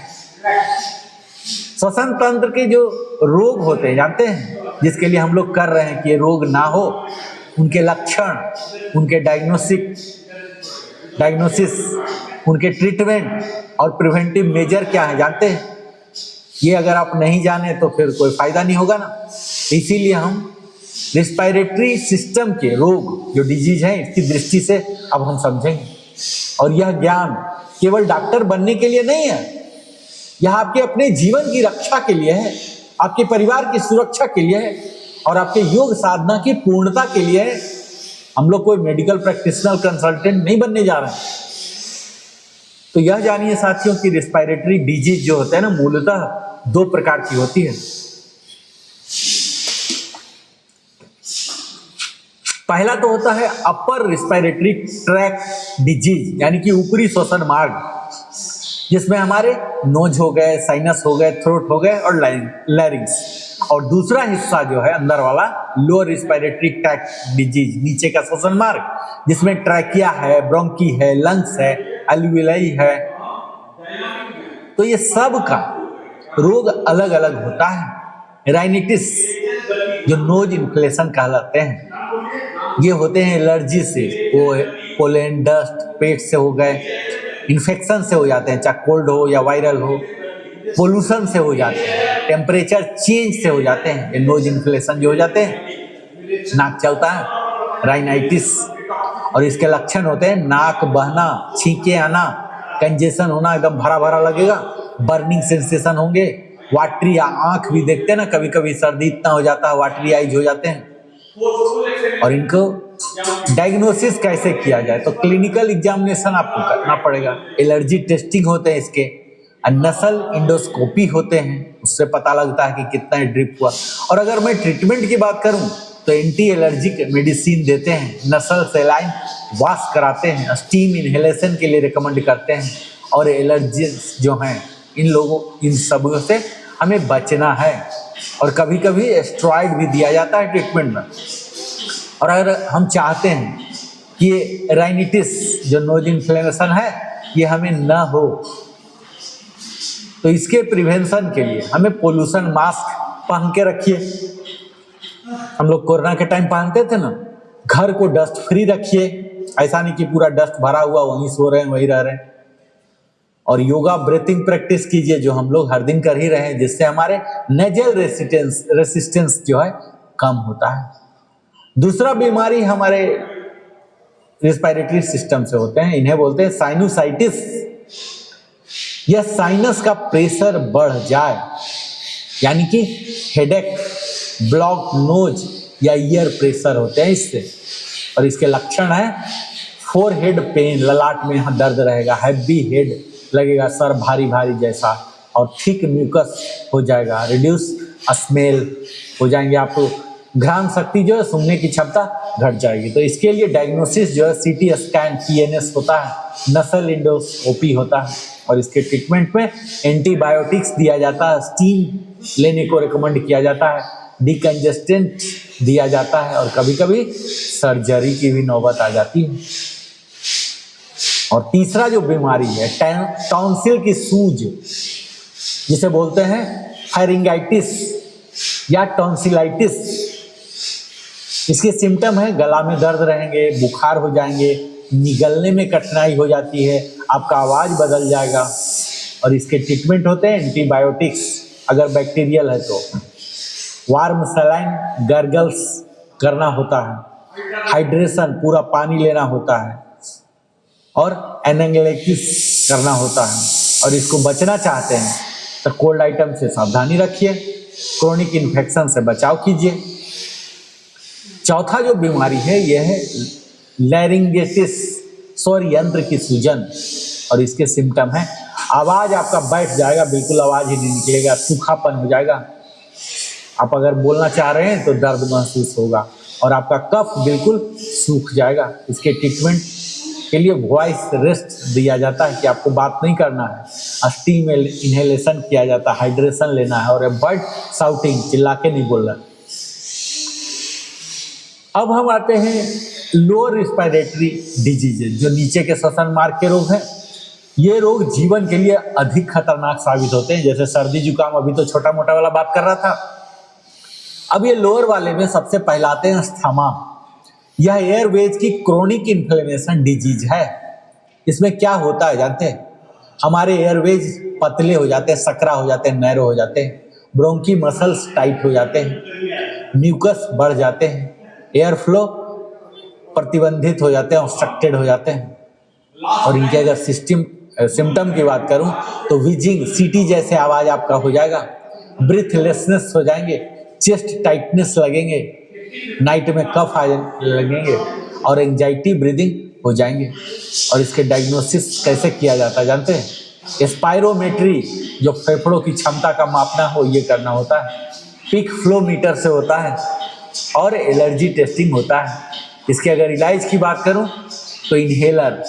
श्वसन तंत्र के जो रोग होते हैं जानते हैं, जिसके लिए हम लोग कर रहे हैं कि ये रोग ना हो, उनके लक्षण, उनके डायग्नोसिस, उनके ट्रीटमेंट और प्रिवेंटिव मेजर क्या है जानते हैं? ये अगर आप नहीं जाने तो फिर कोई फायदा नहीं होगा ना। इसीलिए हम रिस्पायरेटरी सिस्टम के रोग जो डिजीज हैं इसकी दृष्टि से अब हम समझेंगे। और यह ज्ञान केवल डॉक्टर बनने के लिए नहीं है, यह आपके अपने जीवन की रक्षा के लिए है, आपके परिवार की सुरक्षा के लिए है और आपके योग साधना की पूर्णता के लिए है। हम लोग कोई मेडिकल प्रैक्टिशनर कंसल्टेंट नहीं बनने जा रहे हैं। तो यह जानिए साथियों कि रिस्पायरेटरी डिजीज जो होता है ना, मूलतः 2 प्रकार की होती है। पहला तो होता है अपर रिस्पायरेटरी ट्रैक्ट डिजीज, यानी कि ऊपरी श्वसन मार्ग, जिसमें हमारे नोज हो गए, साइनस हो गए, थ्रोट हो गए और लैरिंग्स। और दूसरा हिस्सा जो है अंदर वाला लोअर रिस्पायरेटरी ट्रैक्ट डिजीज, नीचे का श्वसन मार्ग, जिसमें ट्रैकिया है, ब्रोंकी है, लंग्स है, एल्वियोलाई है। तो ये सब का रोग अलग अलग होता है। राइनिटिस जो नोज इन्फ्लेशन कहलाते हैं, ये होते हैं एलर्जी से, वो पोलन, डस्ट, पेट से हो गए, इन्फेक्शन से हो जाते हैं, चाहे कोल्ड हो या वायरल हो, पोल्यूशन से हो जाते हैं, टेम्परेचर चेंज से हो जाते हैं, ये नोज इन्फ्लेशन जो हो जाते हैं, नाक चलता है, राइनाइटिस। और इसके लक्षण होते हैं नाक बहना, छींके आना, कंजेशन होना, एकदम भरा भरा लगेगा, बर्निंग सेंसेशन होंगे, वाटरी आंख भी देखते हैं ना, कभी कभी सर्दी इतना हो जाता है वाटरी आइज हो जाते हैं। और इनको डायग्नोसिस कैसे किया जाए, तो क्लिनिकल एग्जामिनेशन आपको करना पड़ेगा। एलर्जी टेस्टिंग होते हैं इसके, नसल इंडोस्कोपी होते हैं, उससे पता लगता है कि कितना ड्रिप हुआ। और अगर मैं ट्रीटमेंट की बात करूं तो एंटी एलर्जिक मेडिसिन देते हैं, नसल सेलाइन वॉश कराते हैं, स्टीम इनहेलेशन के लिए रिकमेंड करते हैं। और एलर्जी जो हैं इन सब से हमें बचना है। और कभी कभी स्टेरॉइड भी दिया जाता है ट्रीटमेंट में। और अगर हम चाहते हैं कि ये राइनिटिस जो नोज इन्फ्लेमेशन है ये हमें न हो, तो इसके प्रिवेंशन के लिए हमें पोल्यूशन मास्क पहन के रखिए। हम लोग कोरोना के टाइम पहनते थे ना। घर को डस्ट फ्री रखिए, ऐसा नहीं कि पूरा डस्ट भरा हुआ वहीं सो रहे हैं वहीं रह रहे हैं। और योगा ब्रीथिंग प्रैक्टिस कीजिए जो हम लोग हर दिन कर ही रहे हैं, जिससे हमारे नेजल रेसिस्टेंस जो है कम होता है। दूसरा बीमारी हमारे रिस्पायरेटरी सिस्टम से होते हैं, इन्हें बोलते हैं साइनोसाइटिस। यह साइनस का प्रेशर बढ़ जाए, यानी कि हेडेक, ब्लॉक नोज या ईयर प्रेशर होते हैं इससे। और इसके लक्षण है फोरहेड पेन, ललाट में यहाँ दर्द रहेगा, हैवी हेड लगेगा, सर भारी भारी जैसा, और थिक म्यूकस हो जाएगा, रिड्यूस स्मेल हो जाएंगे, आपको घ्राण शक्ति जो है सुनने की क्षमता घट जाएगी। तो इसके लिए डायग्नोसिस जो है सीटी स्कैन, पीएनएस होता है, नसल इंडोस्कोपी होता है। और इसके ट्रीटमेंट में एंटीबायोटिक्स दिया जाता है, स्टीम लेने को रिकमेंड किया जाता है, डिकंजेस्टेंट दिया जाता है, और कभी कभी सर्जरी की भी नौबत आ जाती है। और तीसरा जो बीमारी है टॉन्सिल की सूज, जिसे बोलते हैं फेरिंगाइटिस या टॉन्सिलाइटिस। इसके सिम्टम है गला में दर्द रहेंगे, बुखार हो जाएंगे, निगलने में कठिनाई हो जाती है, आपका आवाज़ बदल जाएगा। और इसके ट्रीटमेंट होते हैं एंटीबायोटिक्स, अगर बैक्टीरियल है तो वार्म सलाइन गर्गल्स करना होता है, हाइड्रेशन पूरा पानी लेना होता है और एनांग्लाइटिस करना होता है। और इसको बचना चाहते हैं तो कोल्ड आइटम से सावधानी रखिए, क्रोनिक इन्फेक्शन से बचाव कीजिए। चौथा जो बीमारी है यह है लैरिंगिटिस, स्वर यंत्र की सूजन। और इसके सिम्टम है आवाज़ आपका बैठ जाएगा, बिल्कुल आवाज़ ही नहीं निकलेगा, सूखापन हो जाएगा। आप अगर बोलना चाह रहे हैं तो दर्द महसूस होगा और आपका कफ बिल्कुल सूख जाएगा। इसके ट्रीटमेंट के लिए वॉइस रेस्ट दिया जाता है कि आपको बात नहीं करना है, स्टीम इनहेलेशन किया जाता है, हाइड्रेशन लेना है और अवॉइड शाउटिंग, चिल्ला के नहीं बोलना। अब हम आते हैं लोअर रिस्पिरेटरी डिजीजेज, जो नीचे के श्वसन मार्ग के रोग हैं। ये रोग जीवन के लिए अधिक खतरनाक साबित होते हैं, जैसे सर्दी जुकाम, अभी तो छोटा मोटा वाला बात कर रहा था। अब ये लोअर वाले में सबसे पहला आते हैं अस्थमा। यह एयरवेज की क्रोनिक इन्फ्लेमेशन डिजीज है। इसमें क्या होता है जानते हैं? हमारे एयरवेज पतले हो जाते हैं, सकरा हो जाते हैं, नैरो हो जाते हैं, ब्रोंकी मसल्स टाइट हो जाते हैं, म्यूकस बढ़ जाते हैं, एयर फ्लो प्रतिबंधित हो जाते हैं, ऑब्स्ट्रक्टेड हो जाते हैं। और इनके अगर सिम्टम की बात करूं तो विजिंग, सीटी जैसे आवाज़ आपका हो जाएगा, ब्रीथलेसनेस हो जाएंगे, चेस्ट टाइटनेस लगेंगे, नाइट में कफ आ लगेंगे और एंजाइटी ब्रीदिंग हो जाएंगे। और इसके डायग्नोसिस कैसे किया जाता है जानते हैं? स्पायरोमेट्री, जो फेफड़ों की क्षमता का मापना हो, ये करना होता है। पीक फ्लो मीटर से होता है और एलर्जी टेस्टिंग होता है। इसके अगर इलाज की बात करूं तो इन्हेलर,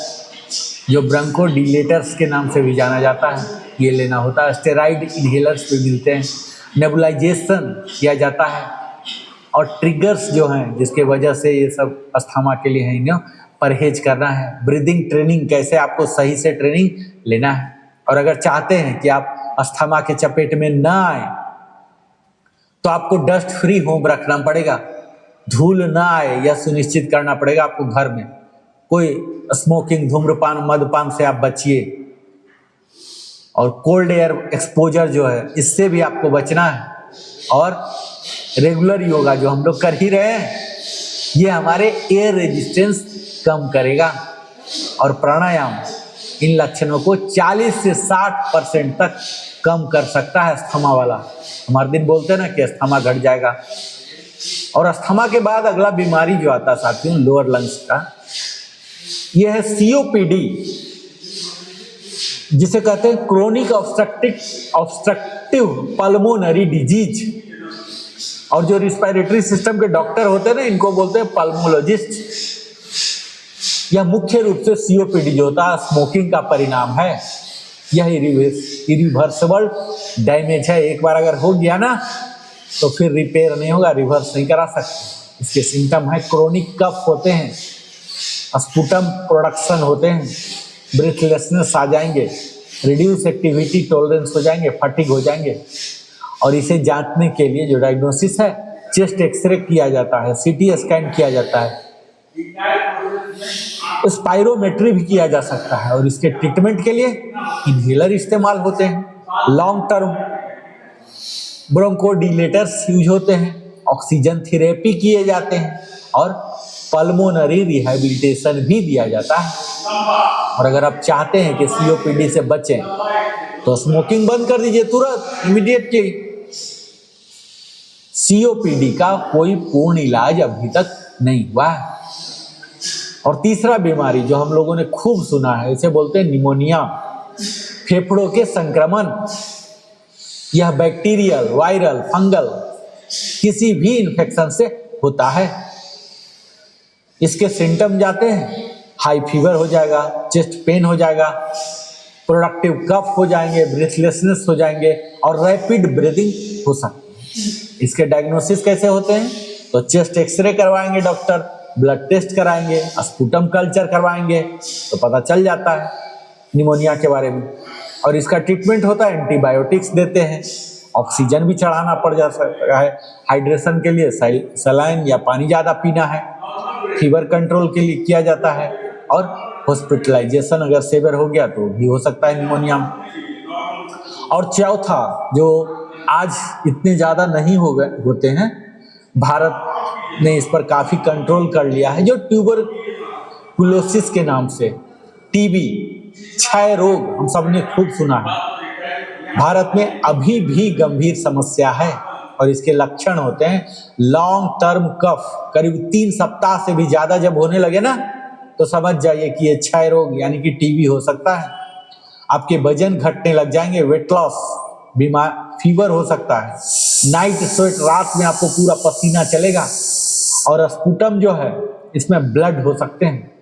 जो ब्रोंकोडिलेटर्स के नाम से भी जाना जाता है, ये लेना होता है। स्टेरॉइड इन्हेलर्स भी मिलते हैं, नेबुलाइजेशन किया जाता है और ट्रिगर्स जो हैं जिसके वजह से ये सब अस्थमा के लिए हैं, इन्हें परहेज करना है। ब्रीदिंग ट्रेनिंग, कैसे आपको सही से ट्रेनिंग लेना है। और अगर चाहते हैं कि आप अस्थमा के चपेट में ना आए तो आपको डस्ट फ्री होम रखना पड़ेगा, धूल ना आए यह सुनिश्चित करना पड़ेगा आपको। घर में कोई स्मोकिंग, धूम्रपान, मदपान से आप बचिए। और कोल्ड एयर एक्सपोजर जो है, इससे भी आपको बचना है। और रेगुलर योगा जो हम लोग कर ही रहे हैं, ये हमारे एयर रेजिस्टेंस कम करेगा। और प्राणायाम इन लक्षणों को 40 से 60% तक कम कर सकता है अस्थमा वाला। हमारे दिन बोलते हैं ना कि अस्थमा घट जाएगा। और अस्थमा के बाद अगला बीमारी जो आता है साथियों, लोअर लंग्स का, यह है सीओपीडी, जिसे कहते हैं क्रोनिक ऑब्स्ट्रक्टिव पल्मोनरी डिजीज। और जो रिस्पिरेटरी सिस्टम के डॉक्टर होते हैं ना, इनको बोलते हैं पल्मोलॉजिस्ट। यह मुख्य रूप से सीओपीडी जो होता है स्मोकिंग का परिणाम है। यह इरिवर्सिबल डैमेज है, एक बार अगर हो गया ना तो फिर रिपेयर नहीं होगा, रिवर्स नहीं करा सकते। इसके सिम्टम है क्रोनिक कफ होते हैं, स्पुटम प्रोडक्शन होते हैं, ब्रीथलेसनेस आ जाएंगे, रिड्यूस एक्टिविटी टॉलरेंस हो जाएंगे, फटीग हो जाएंगे। और इसे जांचने के लिए जो डायग्नोसिस है, चेस्ट एक्सरे किया जाता है, सीटी स्कैन किया जाता है, स्पायरोमेट्री भी किया जा सकता है। और इसके ट्रीटमेंट के लिए इन्हेलर इस्तेमाल होते हैं, लॉन्ग टर्म ब्रोंकोडिलेटर्स यूज होते हैं, ऑक्सीजन थेरेपी किए जाते हैं और पल्मोनरी रिहैबिलिटेशन भी दिया जाता है। और अगर आप चाहते हैं कि सीओपीडी से बचें तो स्मोकिंग बंद कर दीजिए तुरंत, इमीडिएटली। सीओपीडी का कोई पूर्ण इलाज अभी तक नहीं हुआ है। और तीसरा बीमारी जो हम लोगों ने खूब सुना है, इसे बोलते हैं निमोनिया, फेफड़ों के संक्रमण। यह बैक्टीरियल, वायरल, फंगल किसी भी इन्फेक्शन से होता है। इसके सिम्टम जाते हैं, हाई फीवर हो जाएगा, चेस्ट पेन हो जाएगा, प्रोडक्टिव कफ हो जाएंगे, ब्रीथलेसनेस हो जाएंगे और रैपिड ब्रीदिंग हो सकती है। इसके डायग्नोसिस कैसे होते हैं? तो चेस्ट एक्सरे करवाएंगे डॉक्टर, ब्लड टेस्ट कराएंगे, स्पुटम कल्चर करवाएंगे तो पता चल जाता है निमोनिया के बारे में। और इसका ट्रीटमेंट होता है, एंटीबायोटिक्स देते हैं ऑक्सीजन भी चढ़ाना पड़ जा सकता है, हाइड्रेशन के लिए सलाइन या पानी ज़्यादा पीना है, फीवर कंट्रोल के लिए किया जाता है, और हॉस्पिटलाइजेशन अगर सीवियर हो गया तो भी हो सकता है निमोनिया। और चौथा जो आज इतने ज़्यादा नहीं होते हैं, भारत ने इस पर काफ़ी कंट्रोल कर लिया है, जो ट्यूबरकुलोसिस के नाम से, टीबी, क्षय रोग हम सब ने खूब सुना है। भारत में अभी भी गंभीर समस्या है और इसके लक्षण होते हैं लॉन्ग टर्म कफ, करीब 3 सप्ताह से भी ज़्यादा जब होने लगे ना तो समझ जाइए कि ये क्षय रोग यानी कि टीबी हो सकता है। आपके वजन घटने लग जाएंगे, वेट लॉस, बीमार, फीवर हो सकता है, नाइट स्वेट, रात में आपको पूरा पसीना चलेगा, और स्पुटम जो है इसमें ब्लड हो सकते हैं।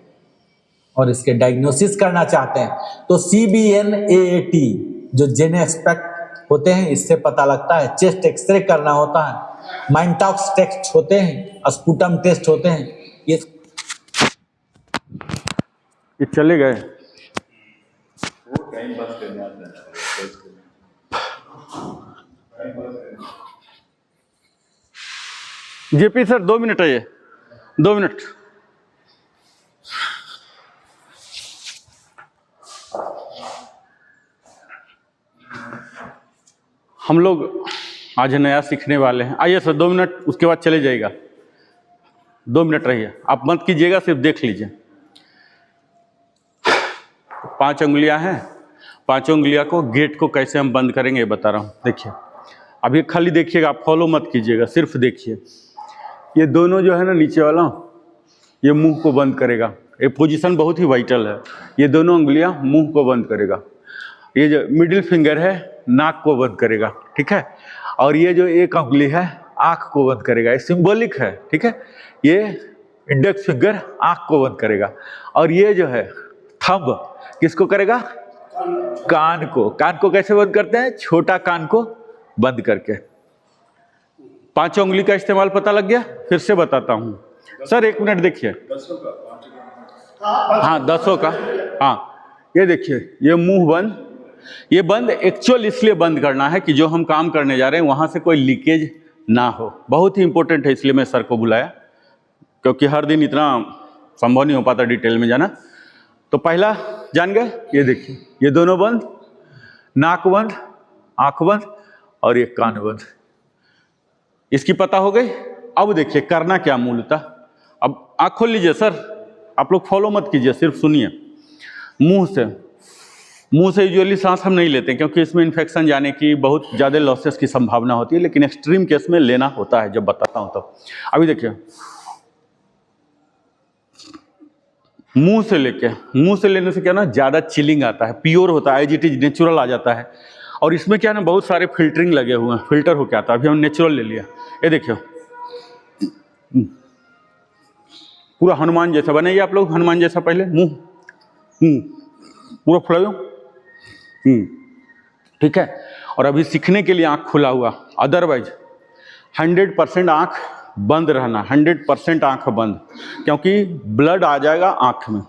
और इसके डायग्नोसिस करना चाहते हैं तो CBNAAT जो जेनेस्पेक्ट होते हैं इससे पता लगता है, चेस्ट एक्सरे करना होता है, माइंटॉक्स टेस्ट होते हैं, स्पुटम टेस्ट होते हैं। ये चले गए। जेपी सर 2 मिनट है, ये 2 मिनट। हम लोग आज नया सीखने वाले हैं। आइए सर 2 मिनट, उसके बाद चले जाइएगा। 2 मिनट रहिए, आप मत कीजिएगा, सिर्फ देख लीजिए। 5 उंगलियां हैं, 5 उंगलियां को, गेट को कैसे हम बंद करेंगे ये बता रहा हूँ। देखिए, अभी खाली देखिएगा, आप फॉलो मत कीजिएगा, सिर्फ देखिए। ये दोनों जो है ना नीचे वाला, ये मुंह को बंद करेगा। ये पोजीशन बहुत ही वाइटल है। ये दोनों उंगलियां मुंह को बंद करेगा। ये जो मिडिल फिंगर है नाक को बंद करेगा, ठीक है। और ये जो एक उंगली है आँख को बंद करेगा। ये सिंबॉलिक है, ठीक है। ये इंडेक्स फिंगर आँख को बंद करेगा। और ये जो है थंब किसको करेगा? कान को। कान को कैसे बंद करते हैं? छोटा कान को बंद करके। 5 उंगली का इस्तेमाल पता लग गया? फिर से बताता हूँ सर, 1 मिनट देखिए। हाँ 10 का। हाँ ये देखिए, ये मुंह बंद, ये बंद एक्चुअल इसलिए बंद करना है कि जो हम काम करने जा रहे हैं वहाँ से कोई लीकेज ना हो। बहुत ही इंपॉर्टेंट है, इसलिए मैं सर को बुलाया, क्योंकि हर दिन इतना संभव नहीं हो पाता डिटेल में जाना। तो पहला जान गए, ये देखिए, ये दोनों बंद, नाक बंद, आँख बंद, और ये कान बंद। इसकी पता हो गई। अब देखिए करना क्या मूलतः। अब आँख खोल लीजिए सर, आप लोग फॉलो मत कीजिए, सिर्फ सुनिए। मुंह से यूजुअली सांस हम नहीं लेते क्योंकि इसमें इन्फेक्शन जाने की बहुत ज़्यादा लॉसेस की संभावना होती है, लेकिन एक्सट्रीम केस में लेना होता है, जब बताता हूँ तब। अभी देखिए, मुंह से लेने से क्या ना ज़्यादा चिलिंग आता है, प्योर होता है, एज इट इज नेचुरल आ जाता है। और इसमें क्या ना बहुत सारे फिल्टरिंग लगे हुए हैं, फिल्टर होके आता है। अभी हम नेचुरल ले लिया। ये देखिए पूरा हनुमान जैसा बनाइए आप लोग, हनुमान जैसा पहले मुंह पूरा फुलाओ, ठीक है। और अभी सीखने के लिए आँख खुला हुआ, अदरवाइज 100% आँख बंद रहना, 100% आँख बंद, क्योंकि ब्लड आ जाएगा आँख में,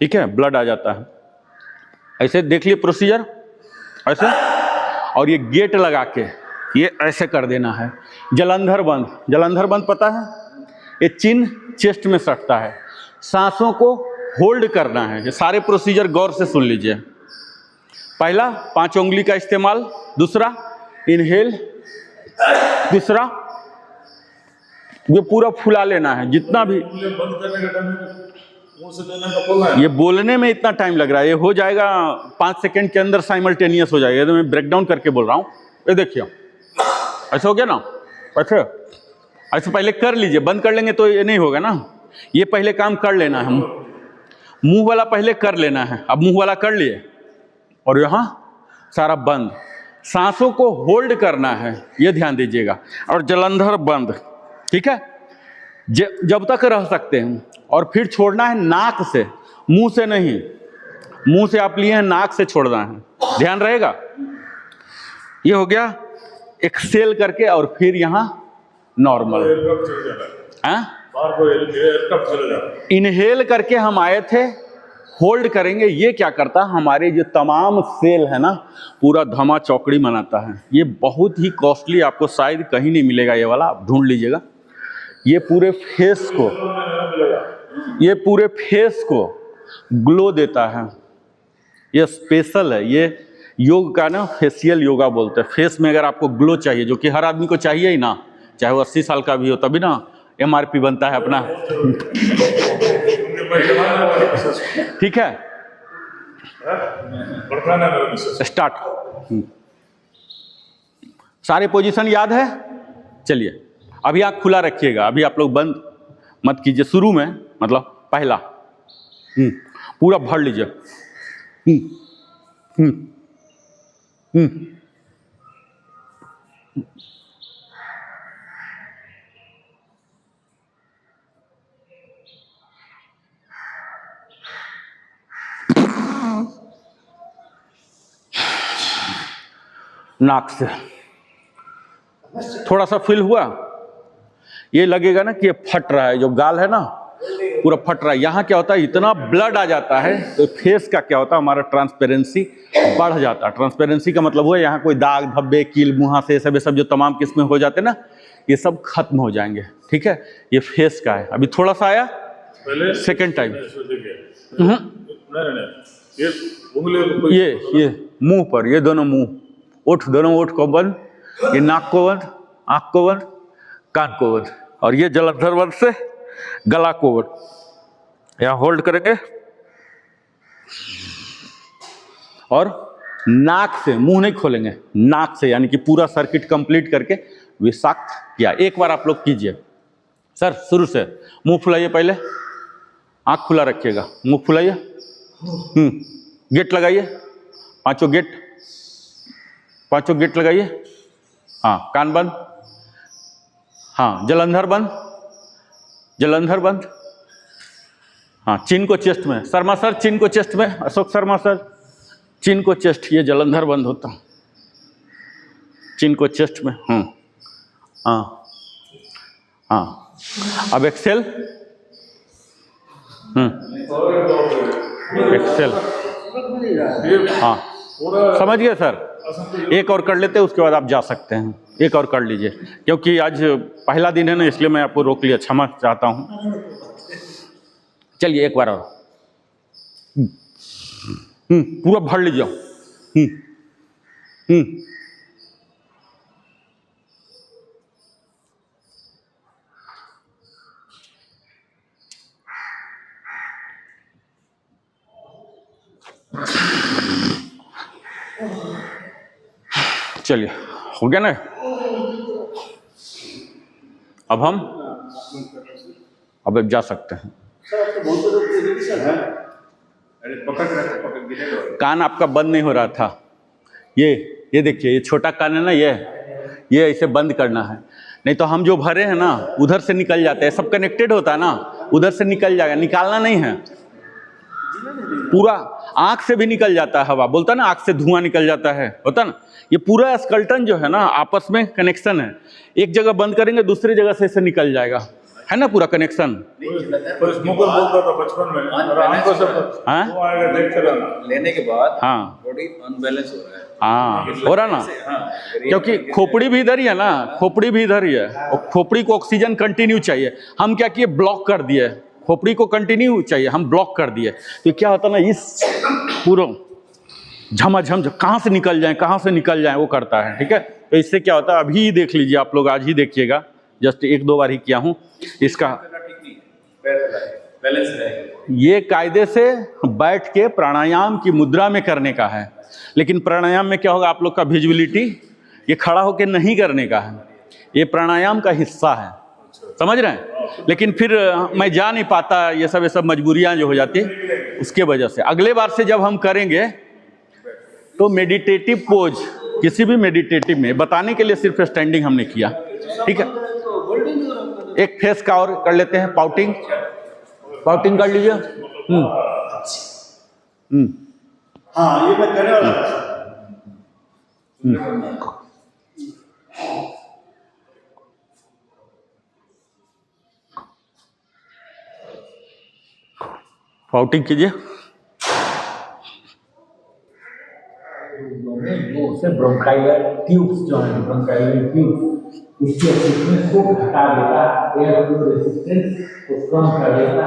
ठीक है, ब्लड आ जाता है। ऐसे देख लिए प्रोसीजर, ऐसे। और ये गेट लगा के ये ऐसे कर देना है। जलंधर बंद, जलंधर बंद पता है? ये चिन चेस्ट में सटता है, सांसों को होल्ड करना है। ये सारे प्रोसीजर गौर से सुन लीजिए। पहला 5 उंगली का इस्तेमाल, दूसरा इनहेल, तीसरा ये पूरा फुला लेना है जितना भी। ये बोलने में इतना टाइम लग रहा है, ये हो जाएगा 5 सेकंड के अंदर, साइमल्टेनियस हो जाएगा। तो मैं ब्रेक डाउन करके बोल रहा हूँ। ये देखिए ऐसा हो गया ना, ऐसे पहले कर लीजिए, बंद कर लेंगे तो ये नहीं होगा ना। ये पहले काम कर लेना है, मुंह वाला पहले कर लेना है। अब मुंह वाला कर लिए और यहाँ सारा बंद, सांसों को होल्ड करना है, ये ध्यान दीजिएगा। और जलंधर बंद, ठीक है, जब तक रह सकते हैं। और फिर छोड़ना है नाक से, मुंह से नहीं। मुंह से आप लिए हैं, नाक से छोड़ना है, ध्यान रहेगा। ये हो गया एक्सेल करके, और फिर यहाँ नॉर्मल। इनहेल करके हम आए थे, होल्ड करेंगे, ये क्या करता है, हमारे जो तमाम सेल है ना, पूरा धमा चौकड़ी बनाता है। ये बहुत ही कॉस्टली, आपको शायद कहीं नहीं मिलेगा ये वाला, आप ढूंढ लीजिएगा। ये पूरे फेस को ग्लो देता है। ये स्पेशल है, ये योग का ना फेशियल योगा बोलते हैं। फेस में अगर आपको ग्लो चाहिए, जो कि हर आदमी को चाहिए ही ना, चाहे वो 80 साल का भी हो, तभी ना MRP बनता है अपना। ठीक है, स्टार्ट। सारे पोजीशन याद है? चलिए, अभी आँख खुला रखिएगा, अभी आप लोग बंद मत कीजिए। शुरू में मतलब पहला पूरा भर लीजिए। नाक से थोड़ा सा फील हुआ, ये लगेगा ना कि ये फट रहा है, जो गाल है ना पूरा फट रहा है। यहाँ क्या होता है, इतना ब्लड आ जाता है तो फेस का क्या होता है, हमारा ट्रांसपेरेंसी बढ़ जाता है। ट्रांसपेरेंसी का मतलब हुआ यहाँ कोई दाग धब्बे कील मुहासे सब जो तमाम किस्में हो जाते हैं ना, ये सब खत्म हो जाएंगे। ठीक है, ये फेस का है। अभी थोड़ा सा आया, सेकेंड टाइम ये मुंह पर, ये दोनों मुंह ओठ, दोनों ओठ को बंद, ये नाक को बंद, आँख को बंद, कान को बंद, और ये जलंधर बंद से गला को बंद। यहाँ होल्ड करेंगे और नाक से, मुंह नहीं खोलेंगे, नाक से, यानी कि पूरा सर्किट कंप्लीट करके विषाक्त किया। एक बार आप लोग कीजिए सर, शुरू से। मुंह फुलाइए, पहले आँख खुला रखिएगा, मुंह फुलाइए, गेट लगाइए, पांचों गेट लगाइए। हाँ, कान बंद, हाँ, जलंधर बंद। हाँ, चिन को चेस्ट में, शर्मा सर चिन को चेस्ट में, अशोक शर्मा सर चिन को चेस्ट, ये जलंधर बंद होता, चिन को चेस्ट में। हाँ, अब एक्सेल, एक्सेल। हाँ, समझ गए सर? एक और कर लेते हैं, उसके बाद आप जा सकते हैं। एक और कर लीजिए, क्योंकि आज पहला दिन है ना, इसलिए मैं आपको रोक लिया, क्षमा चाहता हूँ। चलिए एक बार और पूरा भर लीजिए। चलिए, हो गया ना? अब जा सकते हैं। कान आपका बंद नहीं हो रहा था, ये देखिए, ये छोटा कान है ना, ये ऐसे बंद करना है, नहीं तो हम जो भरे हैं ना उधर से निकल जाते हैं। सब कनेक्टेड होता है ना, उधर से निकल जाएगा, निकालना नहीं है। पूरा आंख से भी निकल जाता है हवा, बोलता ना, आंख से धुआं निकल जाता है, होता ना। ये पूरा स्कल्टन जो है ना, आपस में कनेक्शन है। एक जगह बंद करेंगे, दूसरी जगह से इसे निकल जाएगा, है ना, पूरा कनेक्शन। बोलता था बचपन में, लेने के बाद हाँ, बॉडी अनबैलेंस हो रहा है। हाँ, हो रहा ना, क्योंकि खोपड़ी भी इधर ही है ना, खोपड़ी भी इधर ही है, और खोपड़ी को ऑक्सीजन कंटिन्यू चाहिए। हम क्या किए, ब्लॉक कर दिए। खोपड़ी को कंटिन्यू चाहिए, हम ब्लॉक कर दिए। तो क्या होता ना, इस पूरा झमाझम कहाँ से निकल जाए वो करता है। ठीक है, तो इससे क्या होता है, अभी देख लीजिए आप लोग, आज ही देखिएगा, जस्ट 1-2 बार ही किया हूँ इसका। ये कायदे से बैठ के प्राणायाम की मुद्रा में करने का है, लेकिन प्राणायाम में क्या होगा, आप लोग का विजिबिलिटी, ये खड़ा होकर नहीं करने का है, ये प्राणायाम का हिस्सा है, समझ रहे हैं। लेकिन फिर मैं जा नहीं पाता, ये सब मजबूरियां जो हो जाती है, उसके वजह से। अगले बार से जब हम करेंगे तो मेडिटेटिव पोज, किसी भी मेडिटेटिव में बताने के लिए सिर्फ स्टैंडिंग हमने किया। ठीक है, एक फेस का और कर लेते हैं, पाउटिंग कर लीजिए। हाँ, ये मैं करने वाला था। पाउटिंग कीजिए। उससे ब्रोंकाइलर ट्यूब्स जो हैं, ब्रोंकाइलर ट्यूब इसके थिकनेस को घटा देता, एयर फ्लो रेजिस्टेंस को कम कर देता,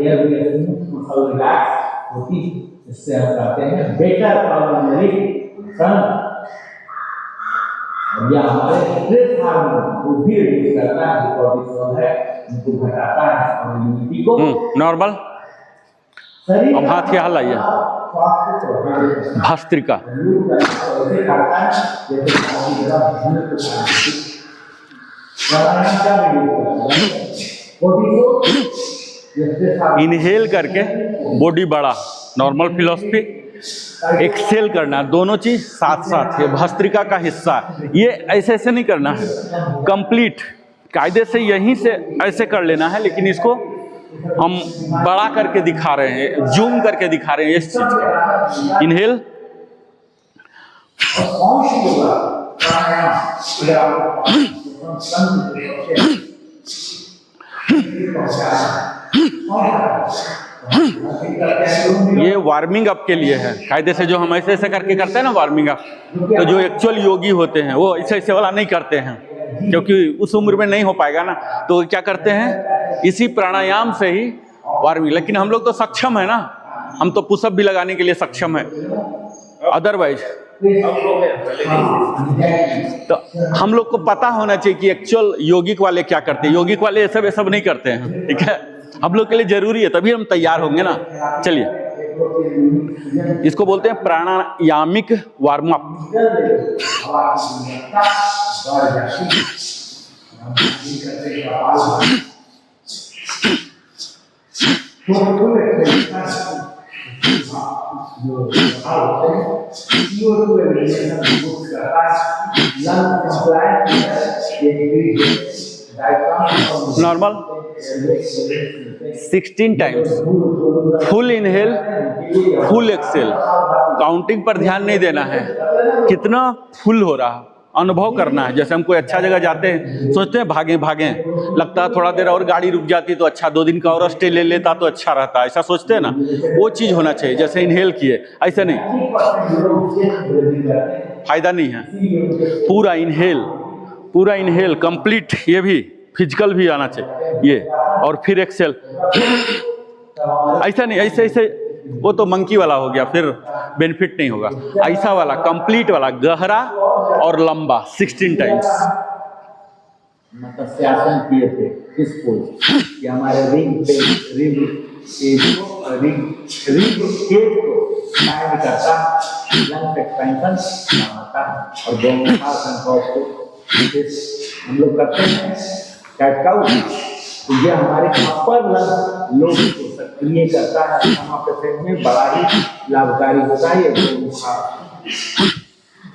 एयर स्मूथ मसल रिलैक्स होती, इससे हम कहते हैं बेटर पल्मोनरी फंक्शन। या हमारे स्ट्रेस हार्मोन को भी रिलीज करता है, कोर्टिसोल है, उनको घटाता है और इम्यूनिटी को नॉर्मल। अब हाथ यहाँ लाइए, भस्त्रिका। इनहेल करके बॉडी बड़ा, नॉर्मल फिलॉसफी, एक्सेल करना, दोनों चीज साथ साथ, ये भस्त्रिका का हिस्सा है। ये ऐसे ऐसे नहीं करना है, कंप्लीट कायदे से यहीं से ऐसे कर लेना है, लेकिन इसको हम बड़ा करके दिखा रहे हैं, जूम करके दिखा रहे हैं इस चीज का। इनहेल, ये वार्मिंग अप के लिए है कायदे से। जो हम ऐसे ऐसे करके करते हैं ना वार्मिंग अप, तो जो एक्चुअल योगी होते हैं वो ऐसे ऐसे वाला नहीं करते हैं, क्योंकि उस उम्र में नहीं हो पाएगा ना, तो क्या करते हैं इसी प्राणायाम से ही वार्मिंग। लेकिन हम लोग तो सक्षम है ना, हम तो पुशअप भी लगाने के लिए सक्षम है, अदरवाइज तो हम लोग को पता होना चाहिए कि एक्चुअल यौगिक वाले क्या करते हैं। यौगिक वाले ये सब नहीं करते हैं, ठीक है, हम लोग के लिए जरूरी है, तभी हम तैयार होंगे ना। चलिए, इसको बोलते हैं प्राणायामिक warm up. Normal 16 times, full inhale, full exhale. Counting पर ध्यान नहीं देना है, कितना फुल हो रहा अनुभव करना है। जैसे हम कोई अच्छा जगह जाते हैं, सोचते हैं भागें, लगता है थोड़ा देर और गाड़ी रुक जाती तो अच्छा, 2 दिन का और स्टे ले लेता तो अच्छा रहता, ऐसा सोचते हैं ना, वो चीज़ होना चाहिए। जैसे इनहेल किए, ऐसे नहीं, फायदा नहीं है। पूरा इनहेल कंप्लीट, ये भी फिजिकल भी आना चाहिए ये, और फिर एक्सेल। ऐसा नहीं, ऐसे वो तो मंकी वाला हो गया, फिर बेनिफिट नहीं होगा। ऐसा वाला कंप्लीट वाला, गहरा और लंबा 16 टाइम्स। मत्स्यासन किए थे इस पोज कि हमारे रिंग केज को एक्सपैंड करता, लंग्स एक्सपेंशन होता है, और दोनों को हम लोग करते हैं कैट काउ। तो ये हमारे अपर लंग लोब को सक्रिय करता है, पेशेंट में बड़ा ही लाभकारी होता है। ये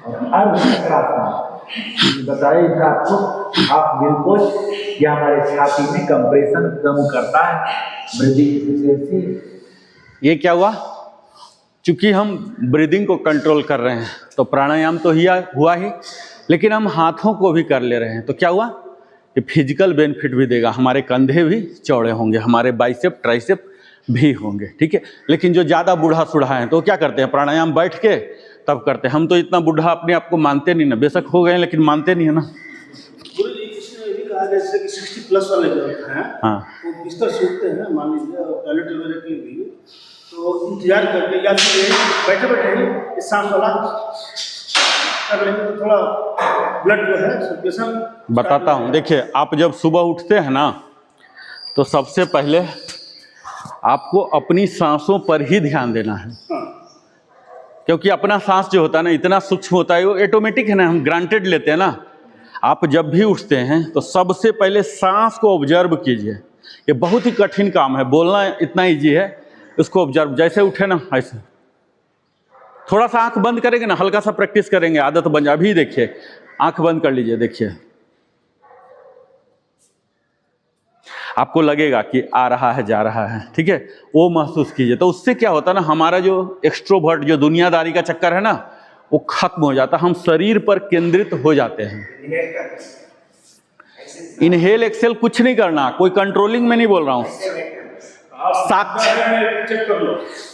और अर्धचक्रासन बताया था आपको, आप बिल्कुल ये हमारे छाती में कंप्रेशन कम करता है, ब्रीदिंग एफिशिएंसी। ये क्या हुआ, चूंकि हम ब्रीदिंग को कंट्रोल कर रहे हैं तो प्राणायाम तो हुआ ही, लेकिन हम हाथों को भी कर ले रहे हैं, तो क्या हुआ, ये फिजिकल बेनिफिट भी देगा। हमारे कंधे भी चौड़े होंगे, हमारे बाइसेप ट्राइसेप भी होंगे, ठीक है। लेकिन जो ज़्यादा बूढ़ा सूढ़ा है तो क्या करते हैं, प्राणायाम बैठ के तब करते हैं। हम तो इतना बूढ़ा अपने आप को मानते नहीं ना, बेशक हो गए लेकिन मानते नहीं है ना। गुरु जी, इसने ये भी कहा जैसे कि 60 प्लस वाले जो हैं, हाँ, वो बिस्तर सूखते हैं, मान लीजिए टॉयलेट वगैरह के लिए, तो इंतजार करके या फिर बैठे ही सांस वाला कर लेंगे तो थोड़ा ब्लड जो है सर्कुलेशन। बताता हूँ, देखिए, आप जब सुबह उठते हैं ना, तो सबसे पहले आपको अपनी सांसों पर ही ध्यान देना है, क्योंकि अपना सांस जो होता है ना, इतना सूक्ष्म होता है, वो ऑटोमेटिक है ना, हम ग्रांटेड लेते हैं ना। आप जब भी उठते हैं तो सबसे पहले सांस को ऑब्जर्व कीजिए। ये बहुत ही कठिन काम है, बोलना इतना ईजी है, उसको ऑब्जर्व। जैसे उठे ना, ऐसे थोड़ा सा आंख बंद करेंगे ना, हल्का सा प्रैक्टिस करेंगे, आदत बन जाए। अभी देखिए, आंख बंद कर लीजिए, देखिए आपको लगेगा कि आ रहा है जा रहा है, ठीक है, वो महसूस कीजिए। तो उससे क्या होता है ना, हमारा जो एक्सट्रोवर्ट, जो दुनियादारी का चक्कर है ना, वो खत्म हो जाता, हम शरीर पर केंद्रित हो जाते हैं। इनहेल एक्सेल कुछ नहीं करना, कोई कंट्रोलिंग में नहीं बोल रहा हूँ,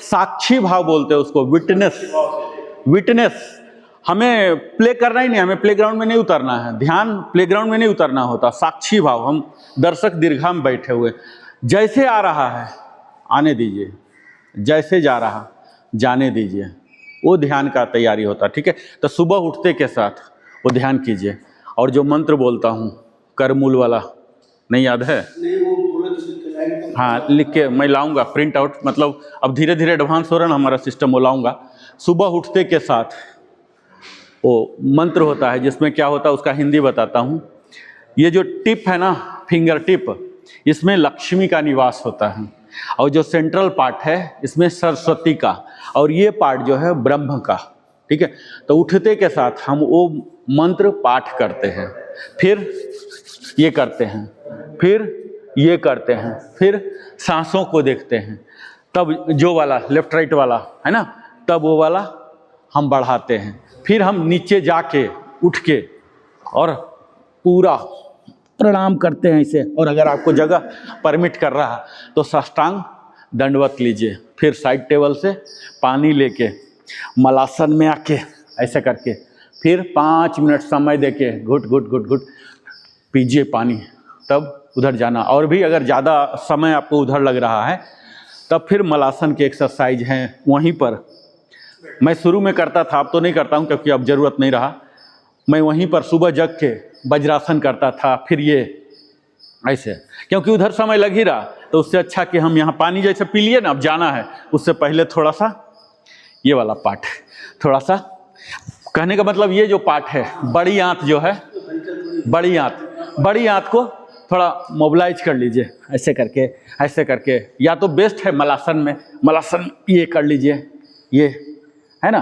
साक्षी भाव बोलते हैं उसको, विटनेस। हमें प्ले करना ही नहीं, हमें प्लेग्राउंड में नहीं उतरना है, ध्यान प्लेग्राउंड में नहीं उतरना होता, साक्षी भाव, हम दर्शक दीर्घा में बैठे हुए, जैसे आ रहा है आने दीजिए, जैसे जा रहा जाने दीजिए, वो ध्यान का तैयारी होता। ठीक है, तो सुबह उठते के साथ वो ध्यान कीजिए। और जो मंत्र बोलता हूँ करमूल वाला, नहीं याद है? नहीं, वो बोले तो हाँ, लिख के मैं लाऊंगा प्रिंट आउट, मतलब अब धीरे धीरे एडवांस हो रहा है ना हमारा सिस्टम, वो लाऊंगा। सुबह उठते के साथ वो मंत्र होता है, जिसमें क्या होता है उसका हिंदी बताता हूँ। ये जो टिप है ना, फिंगर टिप, इसमें लक्ष्मी का निवास होता है, और जो सेंट्रल पार्ट है इसमें सरस्वती का, और ये पार्ट जो है ब्रह्म का। ठीक है, तो उठते के साथ हम वो मंत्र पाठ करते हैं, फिर ये करते हैं, फिर ये करते हैं, फिर सांसों को देखते हैं, तब जो वाला लेफ्ट राइट वाला है ना, तब वो वाला हम बढ़ाते हैं, फिर हम नीचे जाके उठ के और पूरा प्रणाम करते हैं इसे। और अगर आपको जगह परमिट कर रहा है तो साष्टांग दंडवत लीजिए, फिर साइड टेबल से पानी लेके मलासन में आके ऐसे करके फिर 5 मिनट समय देके घुट घुट घुट घुट पीजिए पानी, तब उधर जाना। और भी अगर ज़्यादा समय आपको उधर लग रहा है तब फिर मलासन के एक्सरसाइज हैं वहीं पर। मैं शुरू में करता था, अब तो नहीं करता हूँ क्योंकि अब ज़रूरत नहीं रहा। मैं वहीं पर सुबह जग के वज्रासन करता था, फिर ये ऐसे, क्योंकि उधर समय लग ही रहा, तो उससे अच्छा कि हम यहाँ पानी जैसे पी लिए ना, अब जाना है, उससे पहले थोड़ा सा ये वाला पार्ट, थोड़ा सा, कहने का मतलब ये जो पार्ट है, बड़ी आंत जो है, बड़ी आंत को थोड़ा मोबिलाइज कर लीजिए, ऐसे करके। या तो बेस्ट है मलासन में, मलासन ये कर लीजिए, ये है ना,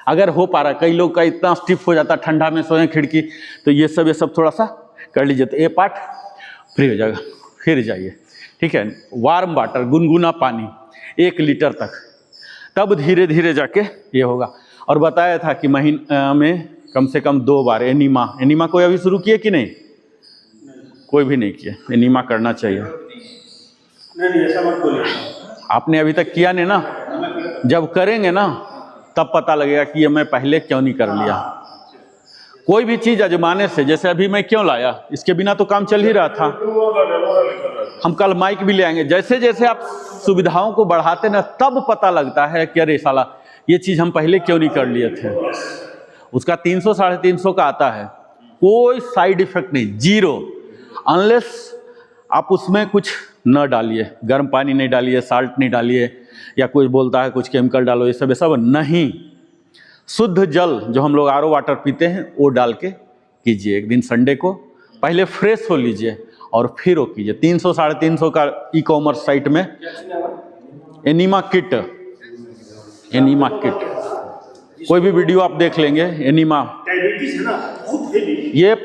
अगर हो पा रहा। कई लोग का इतना स्टिफ हो जाता, ठंडा में सोए खिड़की, तो ये सब थोड़ा सा कर लीजिए, तो ये पार्ट फ्री हो जाएगा। फिर जाइए, ठीक है, वार्म वाटर, गुनगुना पानी 1 लीटर तक, तब धीरे धीरे जाके ये होगा। और बताया था कि महीना में कम से कम 2 बार एनीमा कोई अभी शुरू किए कि नहीं? कोई भी नहीं किया, एनीमा करना चाहिए। नहीं, ऐसा मत बोलिए। आपने अभी तक किया नहीं ना, जब करेंगे ना तब पता लगेगा कि ये मैं पहले क्यों नहीं कर लिया। कोई भी चीज़ आजमाने से, जैसे अभी मैं क्यों लाया, इसके बिना तो काम चल ही रहा था। हम कल माइक भी ले आएंगे। जैसे जैसे आप सुविधाओं को बढ़ाते ना, तब पता लगता है कि अरे साला ये चीज़ हम पहले क्यों नहीं कर लिए थे। उसका 300 साढ़े 300 का आता है, कोई साइड इफेक्ट नहीं, 0, अनलेस आप उसमें कुछ न डालिए, गर्म पानी नहीं डालिए, साल्ट नहीं डालिए, या कोई बोलता है कुछ केमिकल डालो, ये सब नहीं। शुद्ध जल जो हम लोग आरओ वाटर पीते हैं वो डाल के कीजिए। एक दिन संडे को पहले फ्रेश हो लीजिए और फिर वो कीजिए। 300 साढ़े 300 का ई-कॉमर्स साइट में एनीमा किट, कोई भी वीडियो आप देख लेंगे, एनीमा, डायबिटीज है ना, बहुत हेवी, ये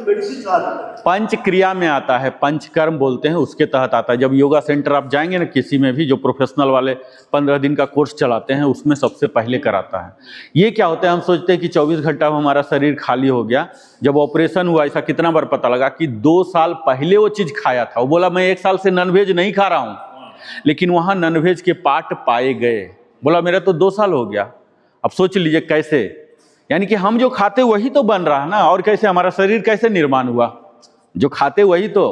मेडिसिन पंचक्रिया में आता है, पंचकर्म बोलते हैं, उसके तहत आता है। जब योगा सेंटर आप जाएंगे ना, किसी में भी, जो प्रोफेशनल वाले 15 दिन का कोर्स चलाते हैं, उसमें सबसे पहले कराता है। ये क्या होता है, हम सोचते हैं कि 24 घंटा में हमारा शरीर खाली हो गया। जब ऑपरेशन हुआ, ऐसा कितना बार पता लगा कि 2 साल पहले वो चीज़ खाया था। वो बोला मैं 1 साल से नॉनवेज नहीं खा रहा हूँ, लेकिन वहाँ नॉनवेज के पार्ट पाए गए। बोला मेरा तो 2 साल हो गया। अब सोच लीजिए कैसे, यानी कि हम जो खाते वही तो बन रहा है ना, और कैसे हमारा शरीर कैसे निर्माण हुआ, जो खाते वही तो,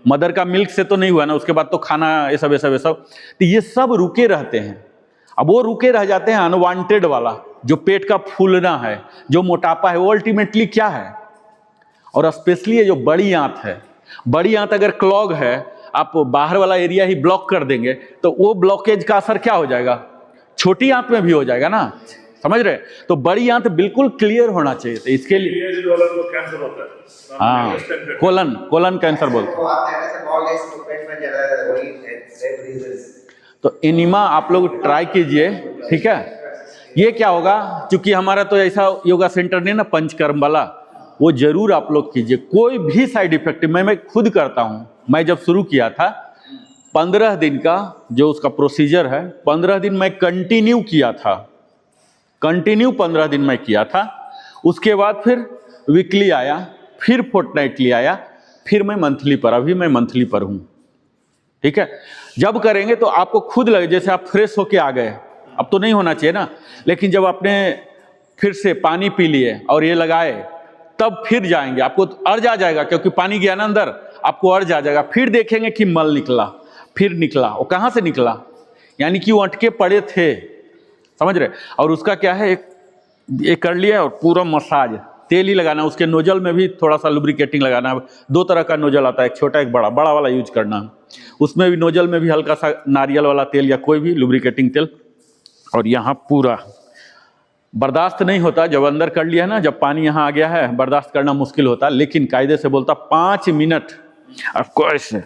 मदर का मिल्क से तो नहीं हुआ ना, उसके बाद तो खाना ये सब। तो ये सब रुके रहते हैं। अब वो रुके रह जाते हैं अनवांटेड वाला, जो पेट का फूलना है, जो मोटापा है, वो अल्टीमेटली क्या है। और स्पेशली ये जो बड़ी आंत है, बड़ी आंत अगर क्लॉग है, आप बाहर वाला एरिया ही ब्लॉक कर देंगे तो वो ब्लॉकेज का असर क्या हो जाएगा, छोटी आंत में भी हो जाएगा ना, समझ रहे। तो बड़ी आंत बिल्कुल क्लियर होना चाहिए। तो इसके लिए कैंसर होता है, हाँ, कोलन कैंसर बोलते हैं। तो एनीमा आप लोग ट्राई कीजिए, ठीक है। ये क्या होगा, क्योंकि हमारा तो ऐसा योगा सेंटर नहीं ना पंचकर्म वाला, वो जरूर आप लोग कीजिए। कोई भी साइड इफेक्ट, मैं खुद करता हूँ। मैं जब शुरू किया था 15 दिन का जो उसका प्रोसीजर है, 15 दिन मैं कंटिन्यू किया था, 15 दिन मैं किया था। उसके बाद फिर वीकली आया, फिर फोर्टनाइटली आया, फिर मैं मंथली पर, अभी मैं मंथली पर हूँ, ठीक है। जब करेंगे तो आपको खुद लगे जैसे आप फ्रेश होके आ गए। अब तो नहीं होना चाहिए ना, लेकिन जब आपने फिर से पानी पी लिए और ये लगाए, तब फिर जाएंगे, आपको अर्ज आ जाएगा, क्योंकि पानी गया ना अंदर, आपको अर्ज आ जाएगा। फिर देखेंगे कि मल निकला, फिर निकला, वो कहाँ से निकला, यानी कि वो अटके पड़े थे, समझ रहे। और उसका क्या है, एक कर लिया और पूरा मसाज, तेल ही लगाना, उसके नोजल में भी थोड़ा सा लुब्रिकेटिंग लगाना। 2 तरह का नोजल आता है, एक छोटा एक बड़ा, बड़ा वाला यूज करना, उसमें भी नोजल में भी हल्का सा नारियल वाला तेल या कोई भी लुब्रिकेटिंग तेल। और यहाँ पूरा बर्दाश्त नहीं होता, जब अंदर कर लिया ना, जब पानी यहाँ आ गया है, बर्दाश्त करना मुश्किल होता, लेकिन कायदे से बोलता 5 मिनट आपको ऐसे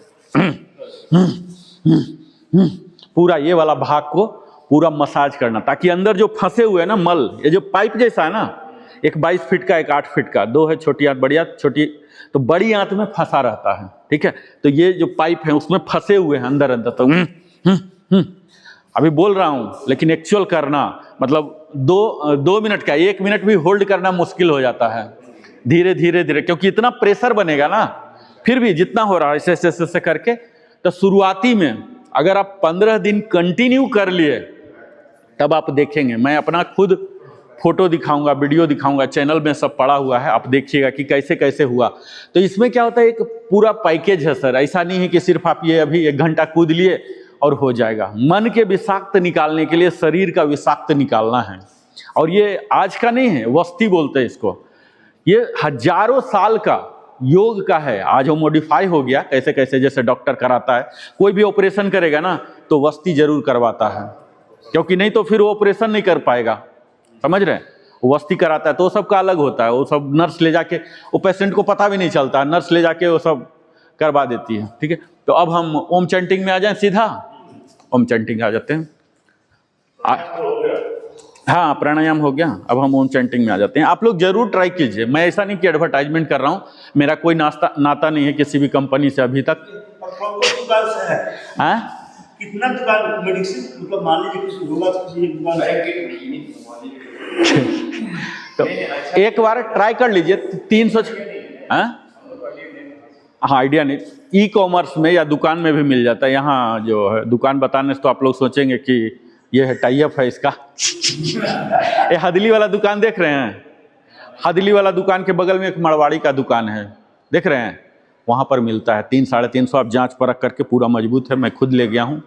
पूरा ये वाला भाग को पूरा मसाज करना, ताकि अंदर जो फंसे हुए हैं ना मल, ये जो पाइप जैसा है ना, एक 22 फीट का, एक 8 फीट का, 2 है छोटी आंत बड़ी आंत, छोटी तो बड़ी आंत में फंसा रहता है, ठीक है। तो ये जो पाइप है उसमें फंसे हुए हैं अंदर अंदर, तो अभी बोल रहा हूँ, लेकिन एक्चुअल करना मतलब 2 मिनट का, 1 मिनट भी होल्ड करना मुश्किल हो जाता है, धीरे धीरे धीरे, क्योंकि इतना प्रेशर बनेगा ना। फिर भी जितना हो रहा है ऐसे ऐसे ऐसे करके, तो शुरुआती में अगर आप 15 दिन कंटिन्यू कर लिए, तब आप देखेंगे, मैं अपना खुद फोटो दिखाऊंगा, वीडियो दिखाऊंगा, चैनल में सब पड़ा हुआ है, आप देखिएगा कि कैसे कैसे हुआ। तो इसमें क्या होता है, एक पूरा पैकेज है सर, ऐसा नहीं है कि सिर्फ आप ये अभी 1 घंटा कूद लिए और हो जाएगा। मन के विषाक्त निकालने के लिए शरीर का विषाक्त निकालना है, और ये आज का नहीं है, वस्ती बोलते हैं इसको, ये हजारों साल का योग का है। आज वो मॉडिफाई हो गया कैसे कैसे, जैसे डॉक्टर कराता है, कोई भी ऑपरेशन करेगा ना तो वस्ती जरूर करवाता है, क्योंकि नहीं तो फिर वो ऑपरेशन नहीं कर पाएगा, समझ रहे हैं। वो वस्ती कराता है तो सबका अलग होता है, वो सब नर्स ले जाके, वो पेशेंट को पता भी नहीं चलता, नर्स ले जाके वो सब करवा देती है, ठीक है। तो अब हम ओम चैंटिंग में आ जाएं, सीधा ओम चैंटिंग आ जाते हैं। हाँ, प्राणायाम हो गया, अब हम ओम चैंटिंग में आ जाते हैं। आप लोग जरूर ट्राई कीजिए, मैं ऐसा नहीं कि एडवर्टाइजमेंट कर रहा हूँ, मेरा कोई नाता नहीं है किसी भी कंपनी से अभी तक। दुकान से है, हाँ, कितना दुकान मेडिसिन, मतलब मान लीजिए किसी होगा तो किसी एक दुकान तो एक बार ट्राई कर लीजिए। 300, हाँ आइडिया नहीं, ई कॉमर्स में या दुकान में भी मिल जाता है। यहाँ जो है दुकान बताने से तो आप लोग सोचेंगे कि ये है टाई अप है इसका। ये हदली वाला दुकान देख रहे हैं, हदली वाला दुकान के बगल में एक मरवाड़ी का दुकान है, देख रहे हैं, वहाँ पर मिलता है 300-350, आप जांच परख करके, पूरा मजबूत है, मैं खुद ले गया हूँ।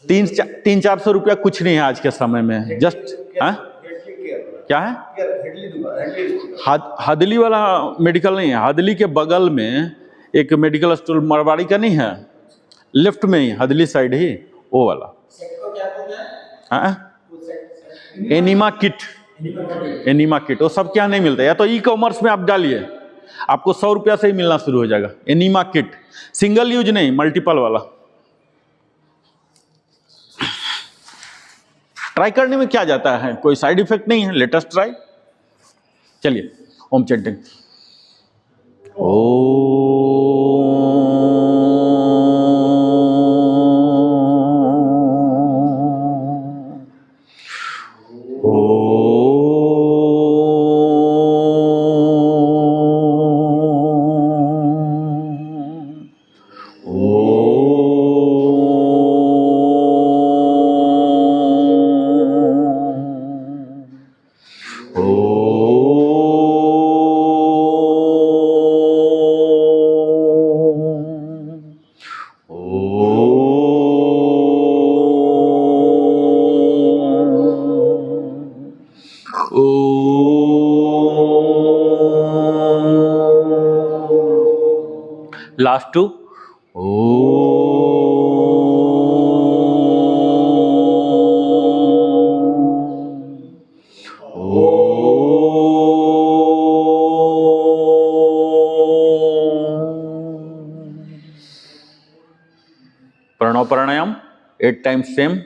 300-400 रुपया कुछ नहीं है आज के समय में, जस्ट क्या है, हदली वाला मेडिकल नहीं है, हदली के बगल में एक मेडिकल स्टोर मरवाड़ी का नहीं है, लेफ्ट में ही हदली साइड ही, वो वाला। एनिमा किट, एनिमा किट वो सब क्या नहीं मिलता, या तो ई कॉमर्स में आप डालिए, आपको 100 रुपया से ही मिलना शुरू हो जाएगा। एनिमा किट, सिंगल यूज नहीं, मल्टीपल वाला। ट्राई करने में क्या जाता है, कोई साइड इफेक्ट नहीं है, लेटेस्ट ट्राई। चलिए Om chanting. Last two Pranav pranayam 8 times same.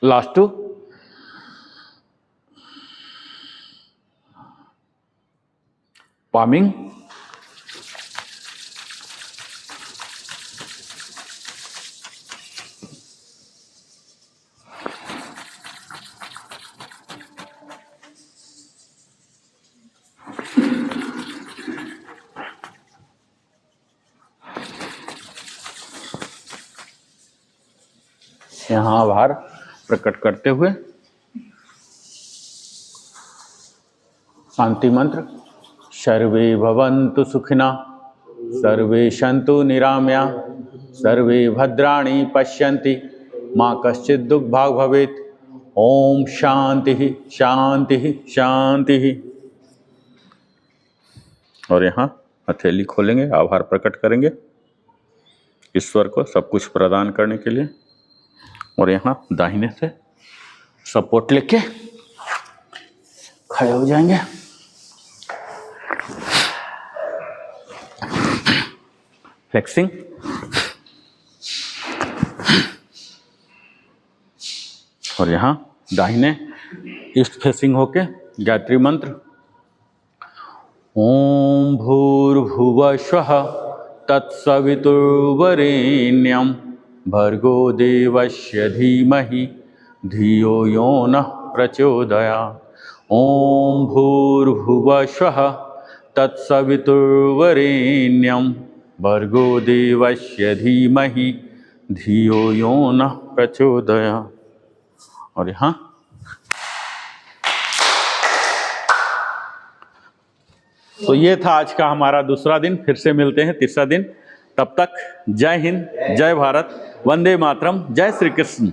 Last two palming. यहाँ आभार प्रकट करते हुए शांति मंत्र, सर्वे भवन्तु सुखिना, सर्वे सन्तु निरामया, सर्वे भद्राणि पश्यन्ति, माँ कश्चित् दुःखभाग् भवेत्। ओम शांति शांति शांति। और यहाँ हथेली खोलेंगे, आभार प्रकट करेंगे ईश्वर को सब कुछ प्रदान करने के लिए। और यहाँ दाहिने से सपोर्ट लेके खड़े हो जाएंगे। फ्लेक्सिंग। और यहाँ दाहिने ईस्ट फेसिंग होके गायत्री मंत्र, ओम भूर्भुवः स्वः तत्सवितुर्वरेण्यं भर्गो देवस्य धीमहि धियो यो नः प्रचोदयात्। ओम भूर्भुवः स्वः तत्सवितुर्वरेण्यं भर्गो देवस्य धीमहि धियो यो नः प्रचोदयात्। और यहाँ तो ये था आज का हमारा दूसरा दिन। फिर से मिलते हैं तीसरा दिन। तब तक जय हिंद, जय भारत, वंदे मातरम, जय श्री कृष्ण।